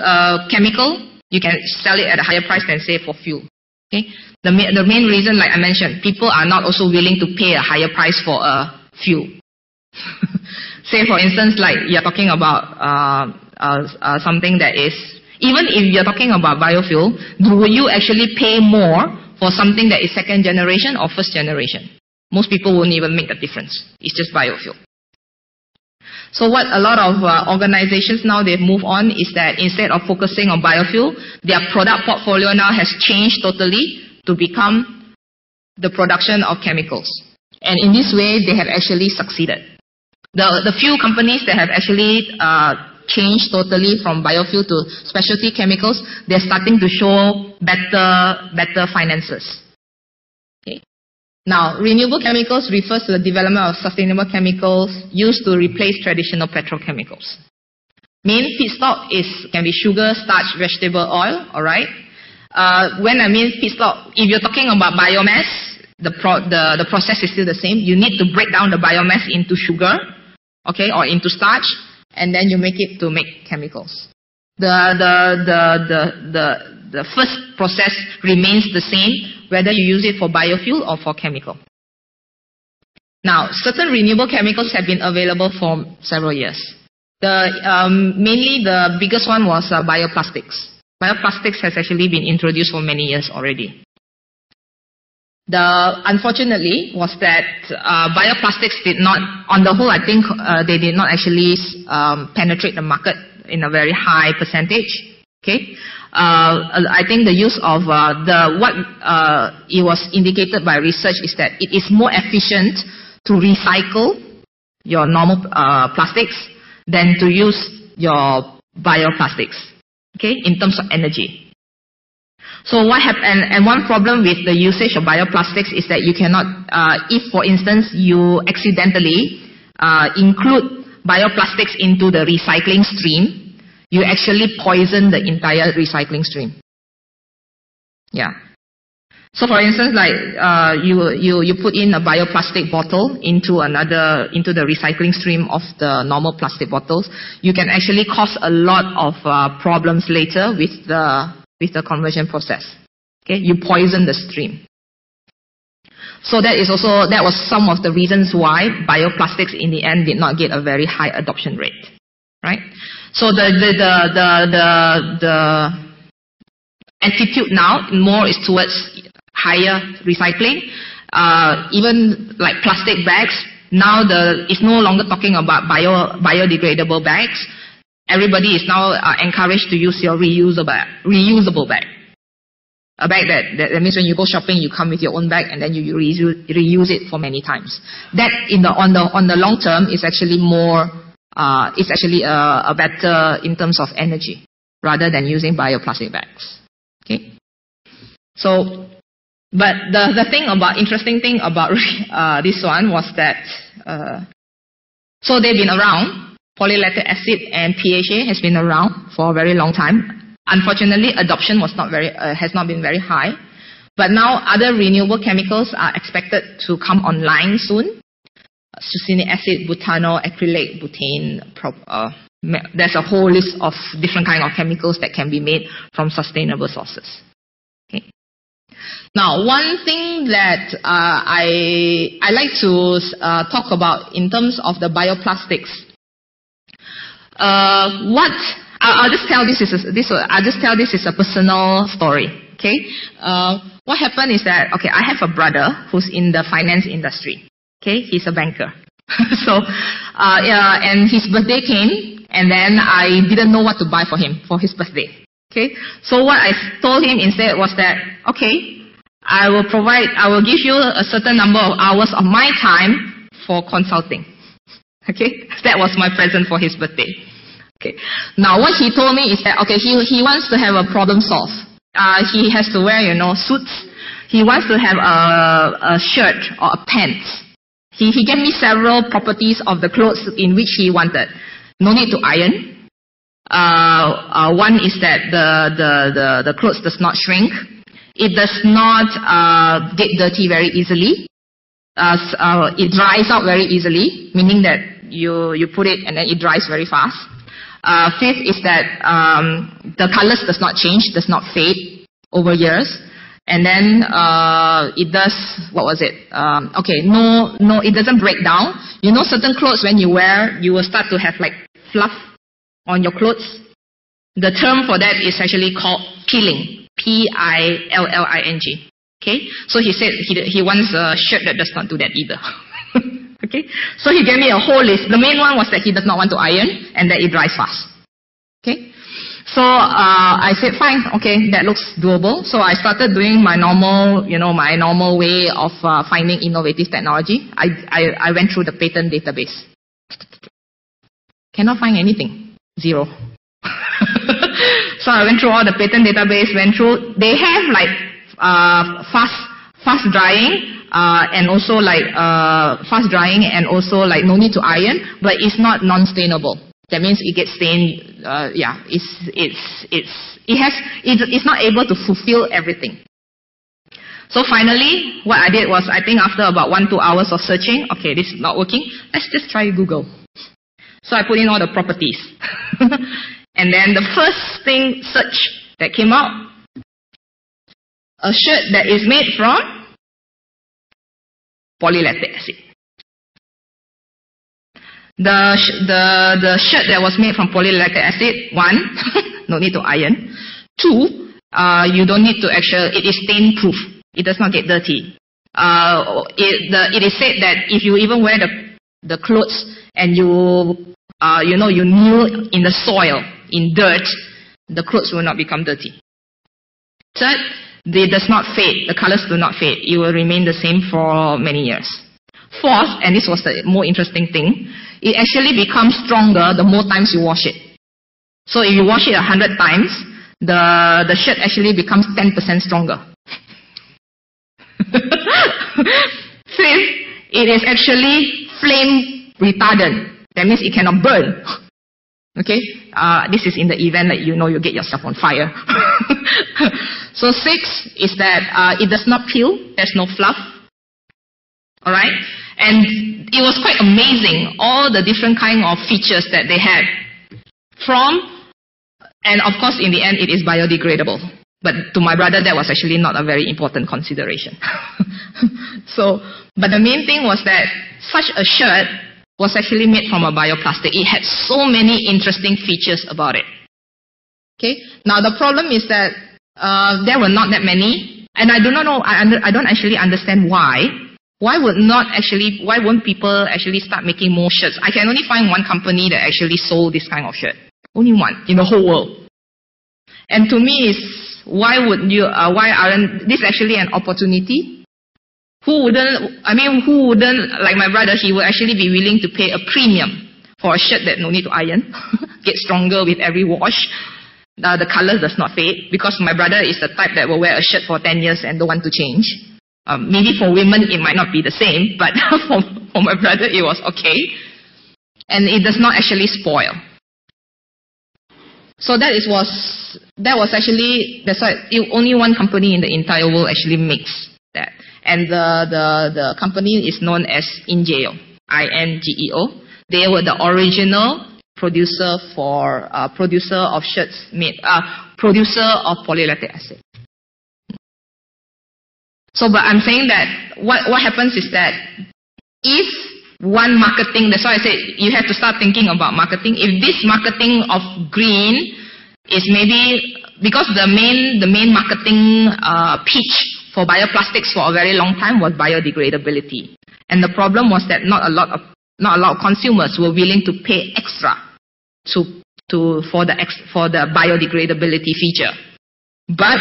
chemical, you can sell it at a higher price than say for fuel. Okay. The main reason, like I mentioned, people are not also willing to pay a higher price for a fuel. Say for instance, like you're talking about something that is, even if you're talking about biofuel, will you actually pay more for something that is second generation or first generation? Most people won't even make a difference. It's just biofuel. So what a lot of organizations now they've moved on is that instead of focusing on biofuel, their product portfolio now has changed totally to become the production of chemicals. And in this way, they have actually succeeded. The few companies that have actually changed totally from biofuel to specialty chemicals, they're starting to show better finances. Okay. Now, renewable chemicals refers to the development of sustainable chemicals used to replace traditional petrochemicals. Main feedstock can be sugar, starch, vegetable oil. All right. When I mean feedstock, if you're talking about biomass, the process is still the same. You need to break down the biomass into sugar, okay, or into starch, and then you make it to make chemicals. The first process remains the same, whether you use it for biofuel or for chemical. Now, certain renewable chemicals have been available for several years. Mainly the biggest one was bioplastics. Bioplastics has actually been introduced for many years already. Unfortunately was that bioplastics did not, on the whole, I think they did not actually penetrate the market in a very high percentage. Okay, I think the use of it was indicated by research is that it is more efficient to recycle your normal plastics than to use your bioplastics. Okay, in terms of energy. So what happened, and one problem with the usage of bioplastics is that you cannot, if for instance you accidentally include bioplastics into the recycling stream, you actually poison the entire recycling stream. Yeah. So for instance, like you put in a bioplastic bottle into the recycling stream of the normal plastic bottles, you can actually cause a lot of problems later with the conversion process. Okay, you poison the stream. So that was some of the reasons why bioplastics in the end did not get a very high adoption rate, right? So the attitude now more is towards higher recycling. Even like plastic bags, now it's no longer talking about biodegradable bags. Everybody is now encouraged to use your reusable bag. A bag that means when you go shopping, you come with your own bag and then you reuse it for many times. That on the long term is actually more, it's actually a better in terms of energy rather than using bioplastic bags. Okay. So, but the interesting thing about this one was that, so they've been around. Polylactic acid and PHA has been around for a very long time. Unfortunately, adoption has not been very high. But now other renewable chemicals are expected to come online soon. Succinic acid, butanol, acrylate, butane. There's a whole list of different kinds of chemicals that can be made from sustainable sources. Okay. Now, one thing that I like to talk about in terms of the bioplastics. I'll just tell this is a personal story. Okay. What happened is that, okay, I have a brother who's in the finance industry. Okay, he's a banker. So, and his birthday came, and then I didn't know what to buy for him for his birthday. Okay, so what I told him instead was that, okay, I will give you a certain number of hours of my time for consulting. Okay, that was my present for his birthday. Okay, now what he told me is that, okay, he wants to have a problem solved. He has to wear, suits. He wants to have a shirt or a pants. He gave me several properties of the clothes in which he wanted. No need to iron. One is that the clothes does not shrink. It does not get dirty very easily. It dries out very easily, meaning that you put it and then it dries very fast. Fifth is that the colors does not change, does not fade over years. And then it does, what was it? Okay, no, it doesn't break down. Certain clothes when you wear, you will start to have like fluff on your clothes. The term for that is actually called peeling. Pilling. Okay, so he said he wants a shirt that does not do that either. Okay, so he gave me a whole list. The main one was that he does not want to iron and that it dries fast. Okay. So I said, fine, okay, that looks doable. So I started doing my normal, my normal way of finding innovative technology. I went through the patent database. Cannot find anything. Zero. So I went through all the patent database, they have like fast drying, and also like fast drying and also like no need to iron, but it's not non-stainable. That means it gets stained. It's not able to fulfill everything. So finally, what I did was, I think after about 1-2 hours of searching, okay, this is not working. Let's just try Google. So I put in all the properties, and then the first thing search that came out, a shirt that is made from polylactic acid. The shirt that was made from polylactic acid, 1, no need to iron. 2, you don't need to it is stain proof. It does not get dirty. It is said that if you even wear the clothes and you kneel in the soil, in dirt, the clothes will not become dirty. Third, it does not fade. The colors do not fade. It will remain the same for many years. Fourth, and this was the more interesting thing, it actually becomes stronger the more times you wash it. So if you wash it 100 times, the shirt actually becomes 10% stronger. Fifth, it is actually flame retardant. That means it cannot burn. Okay, this is in the event that you get yourself on fire. So 6 is that it does not peel. There's no fluff. All right, and it was quite amazing all the different kind of features that they had and of course in the end it is biodegradable. But to my brother that was actually not a very important consideration. But the main thing was that such a shirt was actually made from a bioplastic. It had so many interesting features about it. Okay, now the problem is that there were not that many, and I do not know. I don't actually understand why. Why won't people actually start making more shirts? I can only find one company that actually sold this kind of shirt. Only one in the whole world. And to me, why aren't this actually an opportunity? Who wouldn't, like my brother, he would actually be willing to pay a premium for a shirt that no need to iron, get stronger with every wash. The color does not fade, because my brother is the type that will wear a shirt for 10 years and don't want to change. Maybe for women it might not be the same, but for my brother it was okay. And it does not actually spoil. So that's why only one company in the entire world actually makes that. And the company is known as Ingeo, INGEO. They were the original producer of shirts producer of polylactic acid. So, but I'm saying that what happens is that if one marketing, that's why I said you have to start thinking about marketing. If this marketing of green is maybe, because the main marketing pitch for bioplastics for a very long time was biodegradability. And the problem was that not a lot of consumers were willing to pay extra for the biodegradability feature. But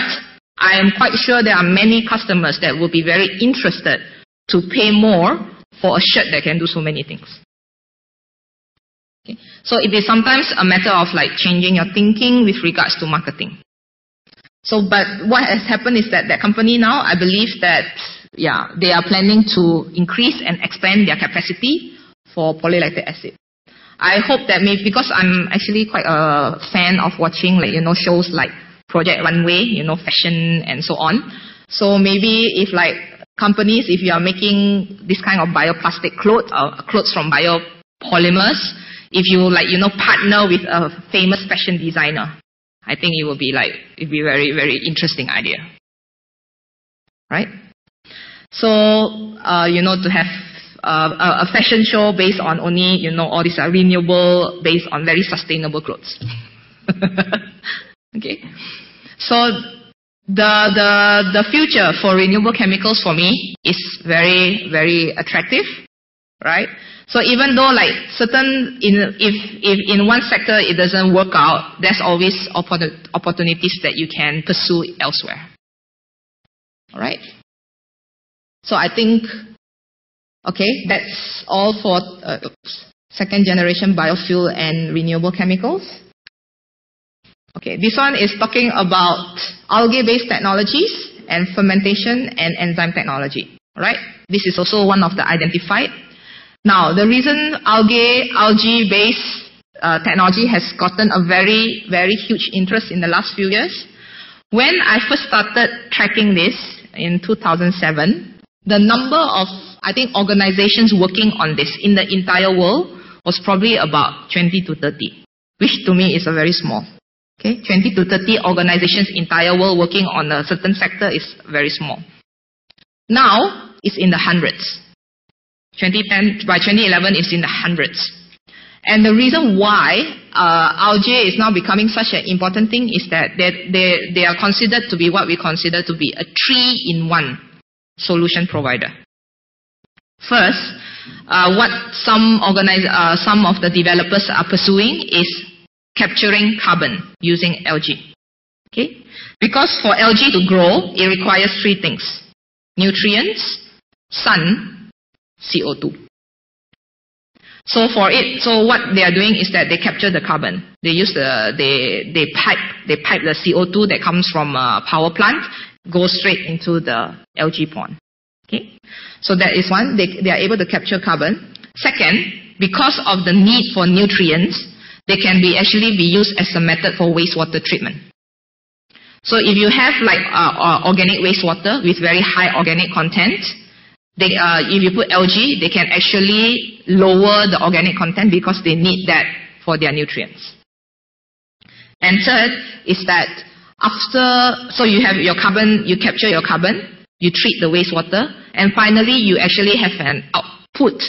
I am quite sure there are many customers that will be very interested to pay more for a shirt that can do so many things. Okay. So it is sometimes a matter of like changing your thinking with regards to marketing. So, but what has happened is that company now, I believe that, yeah, they are planning to increase and expand their capacity for polylactic acid. I hope that maybe, because I'm actually quite a fan of watching, like, shows like Project Runway, fashion and so on. So maybe if like companies, if you are making this kind of bioplastic clothes from biopolymers, if you like, partner with a famous fashion designer, I think it will be like, it'd be very, very interesting idea. Right? So, to have a fashion show based on only, all these are renewable, based on very sustainable clothes. Okay. So, the future for renewable chemicals for me is very, very attractive. Right? So even though like if in one sector it doesn't work out, there's always opportunities that you can pursue elsewhere. All right. So I think, okay, that's all for second generation biofuel and renewable chemicals. Okay, this one is talking about algae-based technologies and fermentation and enzyme technology. All right. This is also one of the identified. Now, the reason algae-based technology has gotten a very, very huge interest in the last few years, when I first started tracking this in 2007, the number of, I think, organizations working on this in the entire world was probably about 20 to 30, which to me is a very small. Okay, 20 to 30 organizations in the entire world working on a certain sector is very small. Now, it's in the hundreds. By 2011, it's in the hundreds. And the reason why algae is now becoming such an important thing is that they are considered to be what we consider to be a 3-in-1 solution provider. First, what some of the developers are pursuing is capturing carbon using algae. Okay? Because for algae to grow, it requires 3 things: nutrients, sun, CO2. So what they are doing is that they capture the carbon. They use they pipe the CO2 that comes from a power plant, goes straight into the algae pond. Okay, so that is one. They are able to capture carbon. Second, because of the need for nutrients, they can actually be used as a method for wastewater treatment. So if you have like organic wastewater with very high organic content, if you put algae, they can actually lower the organic content because they need that for their nutrients. And third is that so you have your carbon, you capture your carbon, you treat the wastewater, and finally you actually have an output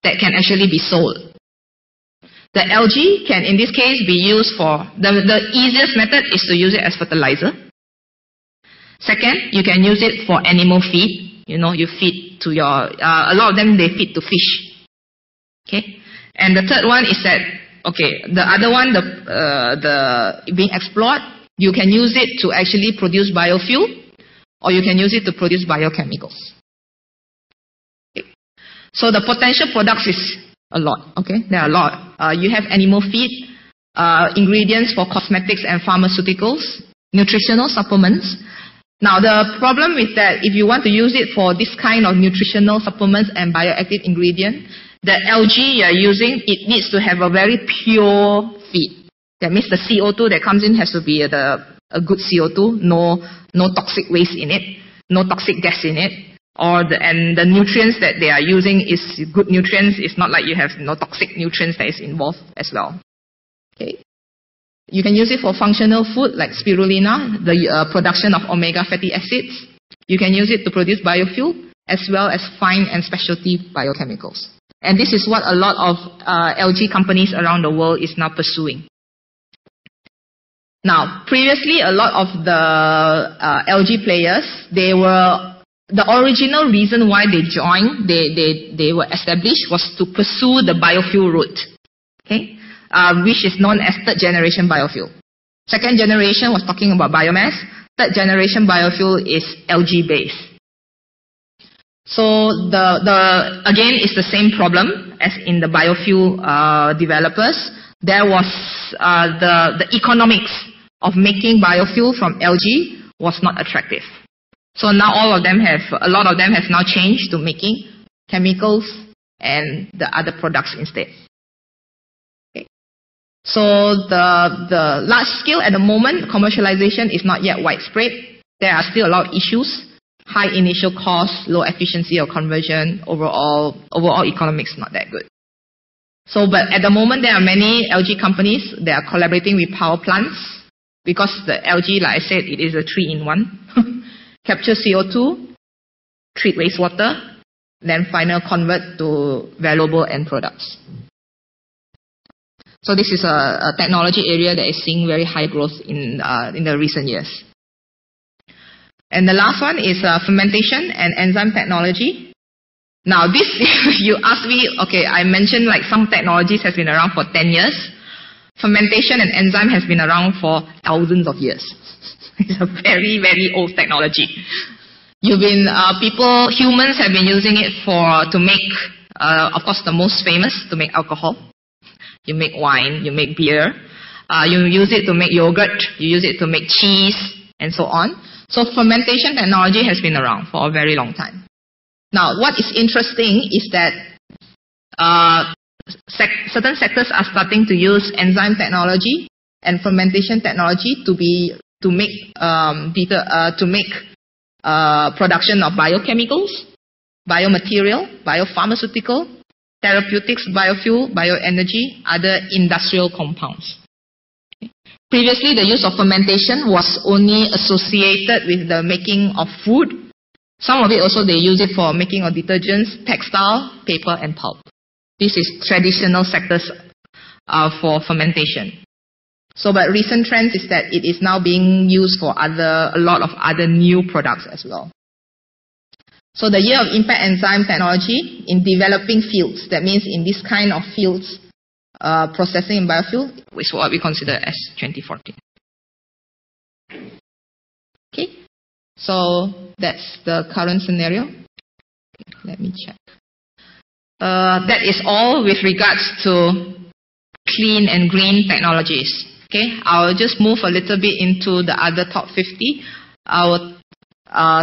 that can actually be sold. The algae can in this case be used for, the easiest method is to use it as fertilizer. Second, you can use it for animal feed. You feed to your, a lot of them, they feed to fish. Okay. And the third one is that, okay, the other one, the being explored, You can use it to actually produce biofuel, or you can use it to produce biochemicals. Okay. So the potential products is a lot. Okay, there are a lot. You have animal feed, ingredients for cosmetics and pharmaceuticals, nutritional supplements. Now the problem is that if you want to use it for this kind of nutritional supplements and bioactive ingredient, the algae you are using, it needs to have a very pure feed. That means the CO2 that comes in has to be a good CO2, no toxic waste in it, no toxic gas in it, and the nutrients that they are using is good nutrients. It's not like you have no toxic nutrients that is involved as well. Okay. You can use it for functional food like spirulina, the production of omega fatty acids. You can use it to produce biofuel as well as fine and specialty biochemicals. And this is what a lot of algae companies around the world is now pursuing. Now, previously, a lot of the algae players, the original reason why they joined, they were established was to pursue the biofuel route. Okay. Which is known as third generation biofuel. Second generation was talking about biomass. Third generation biofuel is algae based. So again, it's the same problem as in the biofuel developers. There was the economics of making biofuel from algae was not attractive. So now a lot of them have now changed to making chemicals and the other products instead. So the large scale at the moment, commercialization is not yet widespread. There are still a lot of issues. High initial cost, low efficiency of conversion, overall economics not that good. So, but at the moment there are many algae companies that are collaborating with power plants because the algae, like I said, it is a 3-in-1. Capture CO2, treat wastewater, then final convert to valuable end products. So this is a technology area that is seeing very high growth in the recent years. And the last one is fermentation and enzyme technology. Now this, you ask me, okay, I mentioned like some technologies has been around for 10 years. Fermentation and enzyme has been around for thousands of years. It's a very, very old technology. Humans have been using it to make, of course the most famous, to make alcohol. You make wine, you make beer, you use it to make yogurt, you use it to make cheese, and so on. So fermentation technology has been around for a very long time. Now, what is interesting is that certain sectors are starting to use enzyme technology and fermentation technology to make production of biochemicals, biomaterial, biopharmaceutical, therapeutics, biofuel, bioenergy, other industrial compounds. Okay. Previously, the use of fermentation was only associated with the making of food. Some of it also they use it for making of detergents, textile, paper, and pulp. This is traditional sectors for fermentation. So, but recent trends is that it is now being used for a lot of other new products as well. So the year of impact enzyme technology in developing fields, that means in this kind of fields, processing in biofuel, is what we consider as 2014. Okay, so that's the current scenario. Okay, let me check. That is all with regards to clean and green technologies. Okay, I'll just move a little bit into the other top 50. I will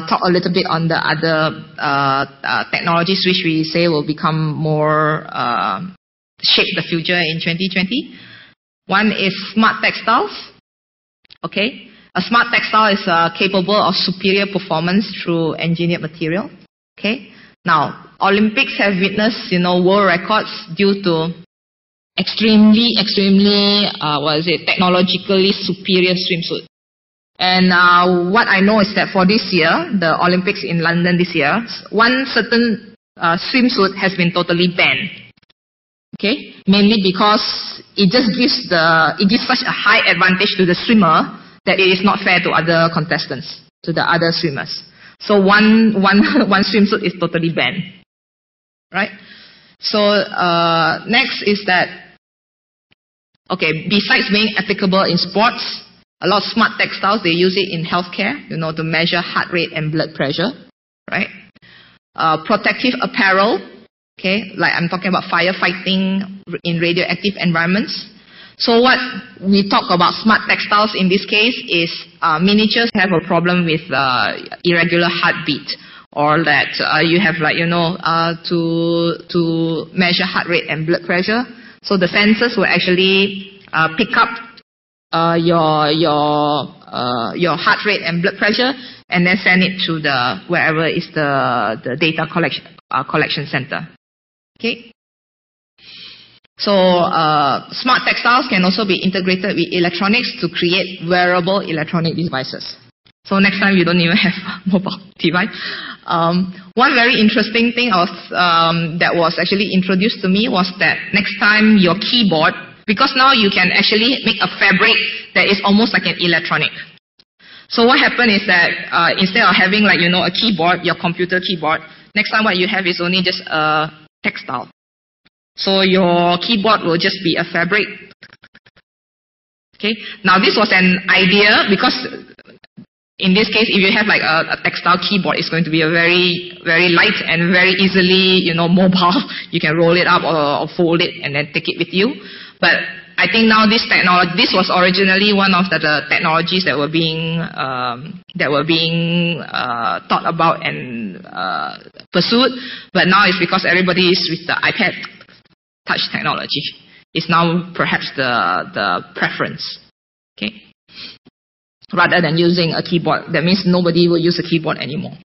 talk a little bit on the other technologies which we say will become more shape the future in 2020. One is smart textiles. Okay, a smart textile is capable of superior performance through engineered material. Okay, now Olympics have witnessed world records due to extremely technologically superior swimsuit. And what I know is that for this year, the Olympics in London this year, one certain swimsuit has been totally banned. Okay, mainly because it just gives such a high advantage to the swimmer that it is not fair to other contestants, to the other swimmers. So one swimsuit is totally banned, right? So next is that, okay, besides being applicable in sports, A lot of smart textiles, they use it in healthcare, to measure heart rate and blood pressure, right? Protective apparel, okay, like I'm talking about firefighting in radioactive environments. So what we talk about smart textiles in this case is miniatures have a problem with irregular heartbeat, or that you have to measure heart rate and blood pressure. So the sensors will actually pick up your heart rate and blood pressure, and then send it to the wherever is the data collection center. Okay. So smart textiles can also be integrated with electronics to create wearable electronic devices. So next time you don't even have a mobile device. One very interesting thing that was actually introduced to me was that next time your keyboard, because now you can actually make a fabric that is almost like an electronic. So what happened is that instead of having a keyboard, your computer keyboard, next time what you have is only just a textile. So your keyboard will just be a fabric. Okay. Now this was an idea because in this case, if you have a textile keyboard, it's going to be a very, very light and very easily, mobile. You can roll it up or fold it and then take it with you. But I think now this technology, this was originally one of the technologies that were being thought about and pursued. But now it's because everybody is with the iPad touch technology. It's now perhaps the preference. Okay. Rather than using a keyboard. That means nobody will use a keyboard anymore.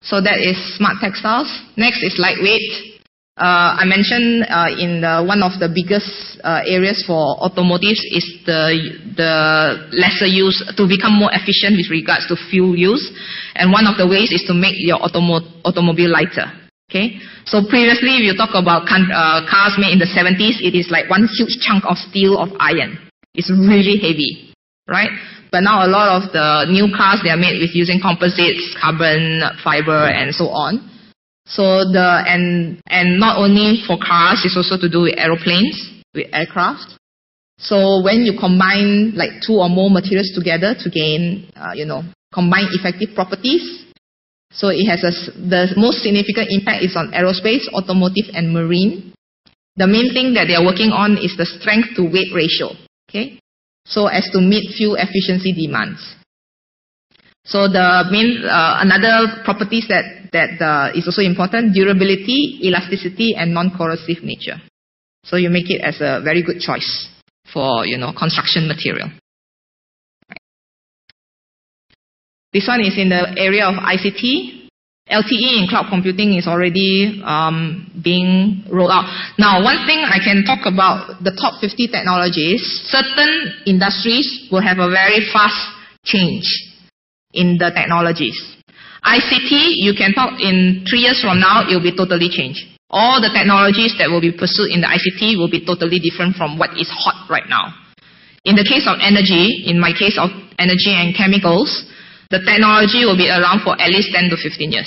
So that is smart textiles. Next is lightweight. I mentioned in one of the biggest areas for automotives is the lesser use, to become more efficient with regards to fuel use. And one of the ways is to make your automobile lighter. Okay. So previously, if you talk about cars made in the 70s, it is like one huge chunk of steel of iron. It's really heavy. Right? But now a lot of the new cars, they are made with using composites, carbon fiber, and so on. So and not only for cars, it's also to do with aeroplanes, with aircraft. So when you combine two or more materials together to gain, combined effective properties, so it has the most significant impact is on aerospace, automotive, and marine. The main thing that they are working on is the strength to weight ratio. Okay. So as to meet fuel efficiency demands. So the main another properties that is also important: durability, elasticity, and non-corrosive nature. So you make it as a very good choice for construction material. Right. This one is in the area of ICT. LTE in cloud computing is already being rolled out. Now, one thing I can talk about the top 50 technologies, certain industries will have a very fast change in the technologies. ICT, you can talk in 3 years from now, it will be totally changed. All the technologies that will be pursued in the ICT will be totally different from what is hot right now. In the case of energy, in my case of energy and chemicals, the technology will be around for at least 10 to 15 years.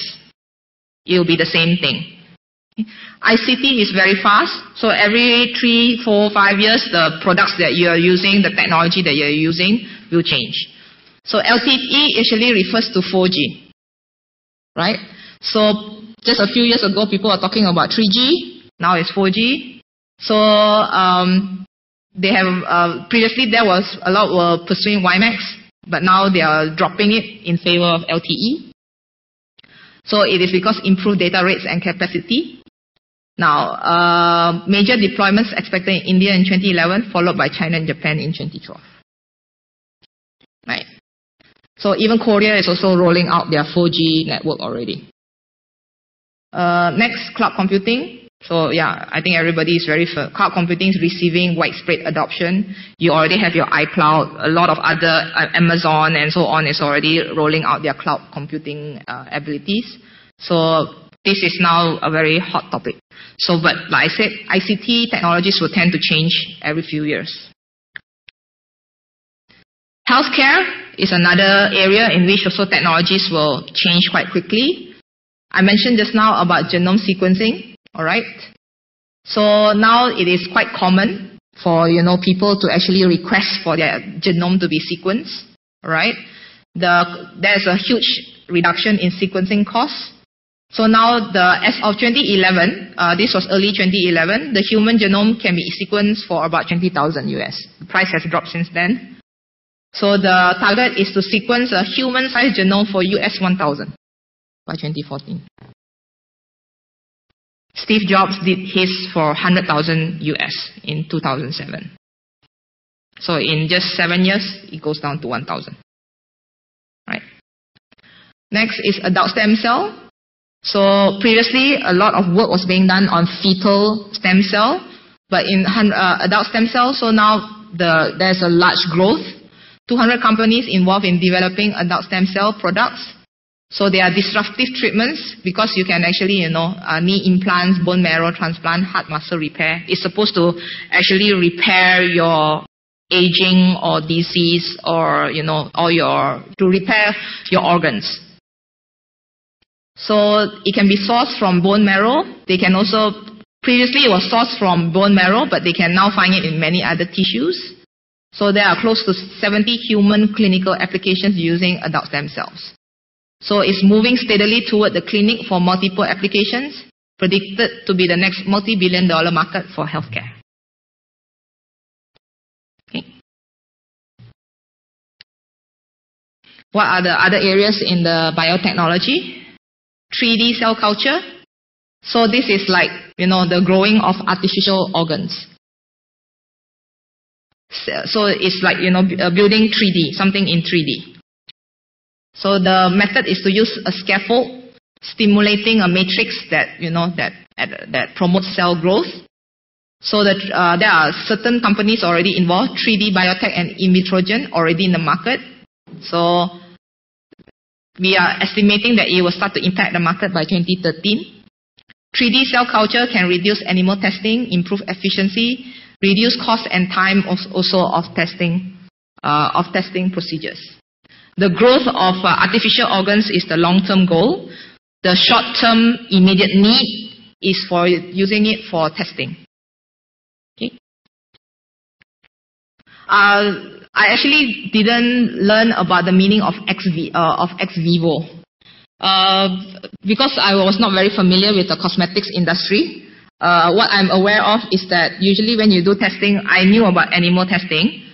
It will be the same thing. ICT is very fast, so every 3, 4, 5 years, the products that you are using, the technology that you are using will change. So LTE actually refers to 4G, right? So just a few years ago, people are talking about 3G, now it's 4G. So they have, previously there was a lot were pursuing WiMAX, but now they are dropping it in favor of LTE. So it is because improved data rates and capacity. Now, major deployments expected in India in 2011, followed by China and Japan in 2012. Right. So even Korea is also rolling out their 4G network already. Next, cloud computing. So yeah, I think everybody is cloud computing is receiving widespread adoption. You already have your iCloud, a lot of other, Amazon and so on is already rolling out their cloud computing abilities. So this is now a very hot topic. So, but like I said, ICT technologies will tend to change every few years. Healthcare is another area in which also technologies will change quite quickly. I mentioned just now about genome sequencing. All right. So now it is quite common for, people to actually request for their genome to be sequenced, right? There's a huge reduction in sequencing costs. So now, as of 2011, this was early 2011, the human genome can be sequenced for about $20,000 US. The price has dropped since then. So the target is to sequence a human-sized genome for US 1,000 by 2014. Steve Jobs did his for 100,000 US in 2007. So in just 7 years, it goes down to 1,000. Right. Next is adult stem cell. So previously, a lot of work was being done on fetal stem cell, but in adult stem cell, so now there's a large growth. 200 companies involved in developing adult stem cell products. So they are disruptive treatments because you can actually, knee implants, bone marrow transplant, heart muscle repair. It's supposed to actually repair your aging or disease or, to repair your organs. So it can be sourced from bone marrow. They can also, previously it was sourced from bone marrow, but they can now find it in many other tissues. So there are close to 70 human clinical applications using adult stem cells. So it's moving steadily toward the clinic for multiple applications, predicted to be the next multi-billion-dollar market for healthcare. Okay. What are the other areas in the biotechnology? 3D cell culture. So this is like, the growing of artificial organs. So it's like, building 3D, something in 3D. So the method is to use a scaffold, stimulating a matrix that, that promotes cell growth. So that there are certain companies already involved, 3D biotech and Invitrogen already in the market. So we are estimating that it will start to impact the market by 2013. 3D cell culture can reduce animal testing, improve efficiency, reduce cost and time also of testing procedures. The growth of artificial organs is the long-term goal. The short-term immediate need is for using it for testing. Okay. I actually didn't learn about the meaning of ex vivo because I was not very familiar with the cosmetics industry. What I'm aware of is that usually when you do testing, I knew about animal testing.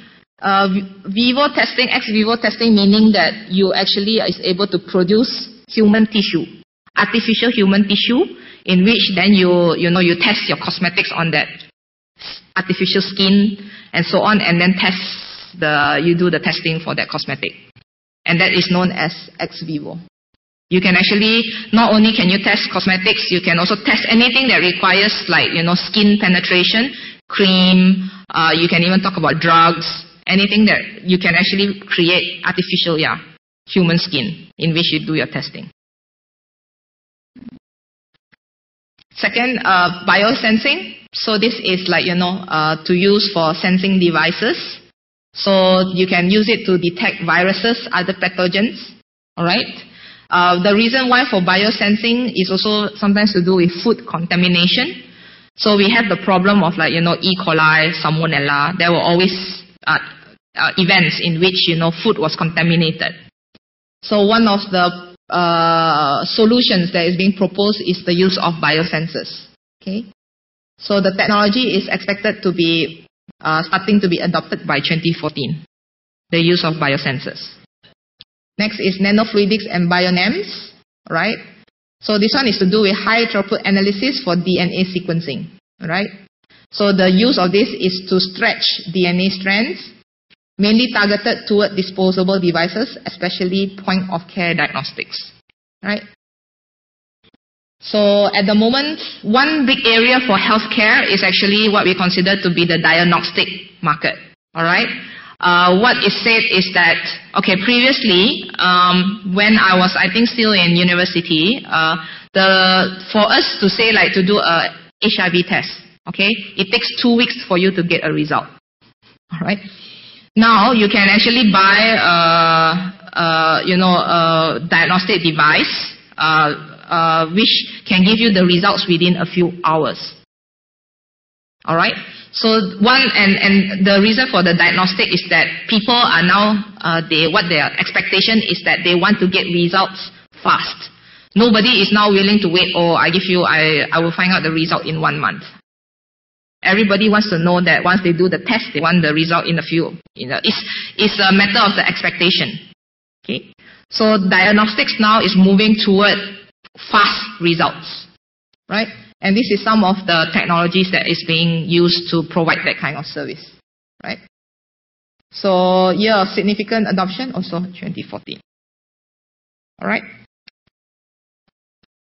Vivo testing, ex vivo testing, meaning that you actually is able to produce human tissue, artificial human tissue, in which then you test your cosmetics on that artificial skin and so on, and then you do the testing for that cosmetic, and that is known as ex vivo. You can actually, not only can you test cosmetics, you can also test anything that requires like, skin penetration, cream, you can even talk about drugs, anything that you can actually create artificial, human skin in which you do your testing. Second, biosensing. So this is like, to use for sensing devices. So you can use it to detect viruses, other pathogens, alright? The reason why for biosensing is also sometimes to do with food contamination. So we have the problem of like, E. coli, salmonella. There were always events in which, food was contaminated. So one of the solutions that is being proposed is the use of biosensors. Okay. So the technology is expected to be starting to be adopted by 2014. The use of biosensors. Next is nanofluidics and bionams, right? So this one is to do with high throughput analysis for DNA sequencing, right? So the use of this is to stretch DNA strands, mainly targeted toward disposable devices, especially point-of-care diagnostics, right? So at the moment, one big area for healthcare is actually what we consider to be the diagnostic market, all right? What is said is that, okay, previously, when I was, I think, still in university, for us to say, like, to do a HIV test, okay, it takes 2 weeks for you to get a result, all right? Now, you can actually buy, a diagnostic device, which can give you the results within a few hours, all right? So and the reason for the diagnostic is that people are now, what their expectation is that they want to get results fast. Nobody is now willing to wait, I will find out the result in 1 month. Everybody wants to know that once they do the test, they want the result in a few. It's a matter of the expectation. Okay. So diagnostics now is moving toward fast results, right? And this is some of the technologies that is being used to provide that kind of service, right? So year of significant adoption, also 2014. All right.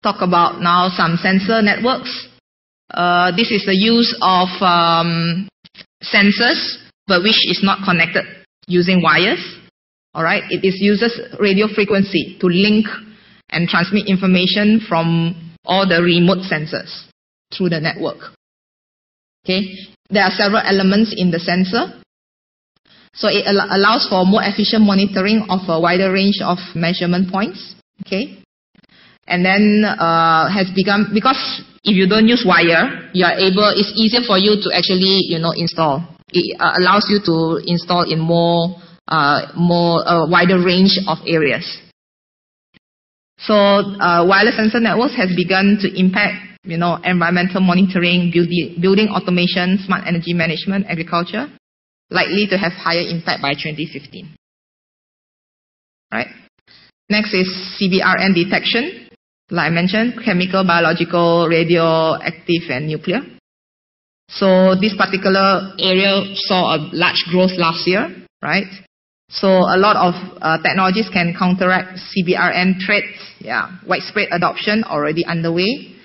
Talk about now some sensor networks. This is the use of sensors, but which is not connected using wires. All right. It uses radio frequency to link and transmit information from all the remote sensors through the network. Okay. There are several elements in the sensor. So it allows for more efficient monitoring of a wider range of measurement points. Okay. And then has become, because if you don't use wire, it's easier for you to actually, install. It allows you to install in wider range of areas. So wireless sensor networks has begun to impact, environmental monitoring, building automation, smart energy management, agriculture, likely to have higher impact by 2015. Right. Next is CBRN detection. Like I mentioned, chemical, biological, radioactive, and nuclear. So this particular area saw a large growth last year, right? So a lot of technologies can counteract CBRN threats. Yeah, widespread adoption already underway.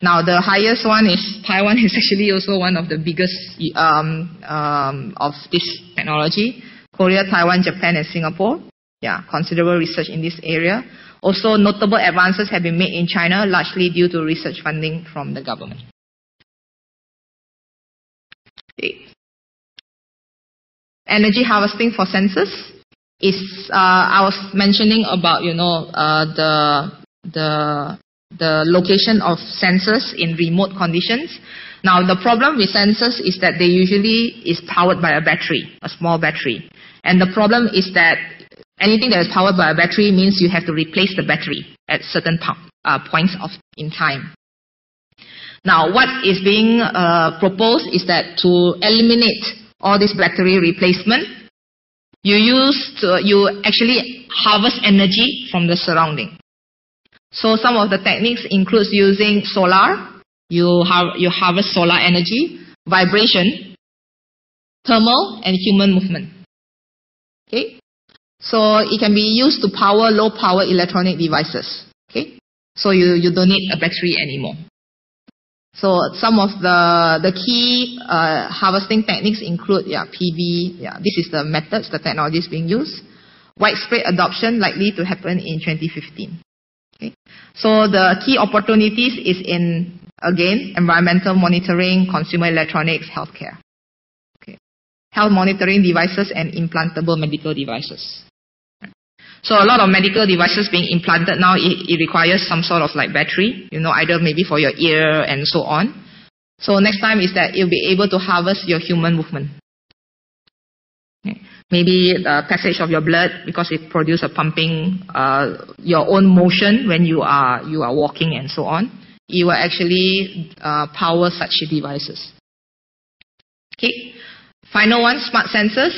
Now the highest one is Taiwan is actually also one of the biggest of this technology. Korea, Taiwan, Japan, and Singapore. Yeah, considerable research in this area. Also, notable advances have been made in China, largely due to research funding from the government. Okay. Energy harvesting for sensors is, I was mentioning about, the location of sensors in remote conditions. Now, the problem with sensors is that they usually is powered by a battery, a small battery. And the problem is that anything that is powered by a battery means you have to replace the battery at certain points in time. Now, what is being proposed is that to eliminate all this battery replacement, you actually harvest energy from the surrounding. So some of the techniques includes using solar. You harvest solar energy, vibration, thermal, and human movement. Okay. So it can be used to power low power electronic devices. Okay. So you don't need a battery anymore. So some of the key harvesting techniques include PV. This is the methods, the technologies being used. Widespread adoption likely to happen in 2015. Okay. So the key opportunities is in, again, environmental monitoring, consumer electronics, healthcare. Okay. Health monitoring devices and implantable medical devices. So a lot of medical devices being implanted now, it requires some sort of like battery, either maybe for your ear and so on. So next time is that you'll be able to harvest your human movement. Okay. Maybe the passage of your blood, because it produces a pumping, your own motion when you are walking and so on. It will actually power such devices. Okay. Final one, smart sensors.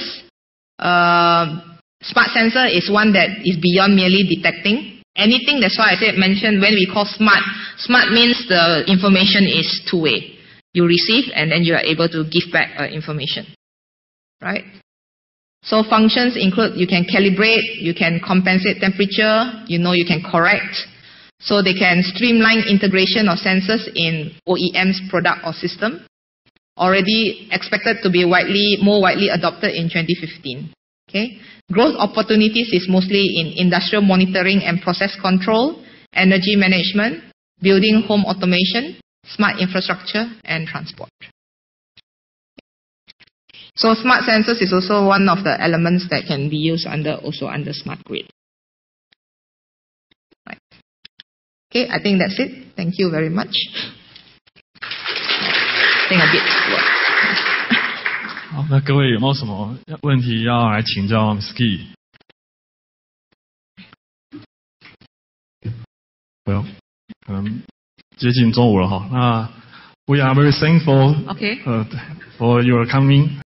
Smart sensor is one that is beyond merely detecting. Anything, that's why I mentioned when we call smart. Smart means the information is two-way. You receive and then you are able to give back information. Right? So functions include, you can calibrate, you can compensate temperature, you can correct. So they can streamline integration of sensors in OEM's product or system. Already expected to be more widely adopted in 2015. Okay. Growth opportunities is mostly in industrial monitoring and process control, energy management, building home automation, smart infrastructure, and transport. So smart sensors is also one of the elements that can be used under smart grid. Right. Okay, I think that's it. Thank you very much. I think a bit. 好，那各位有没有什么问题要来请教 Ski？ Well， 可能接近中午了哈。那 We are very thankful Okay. For your coming.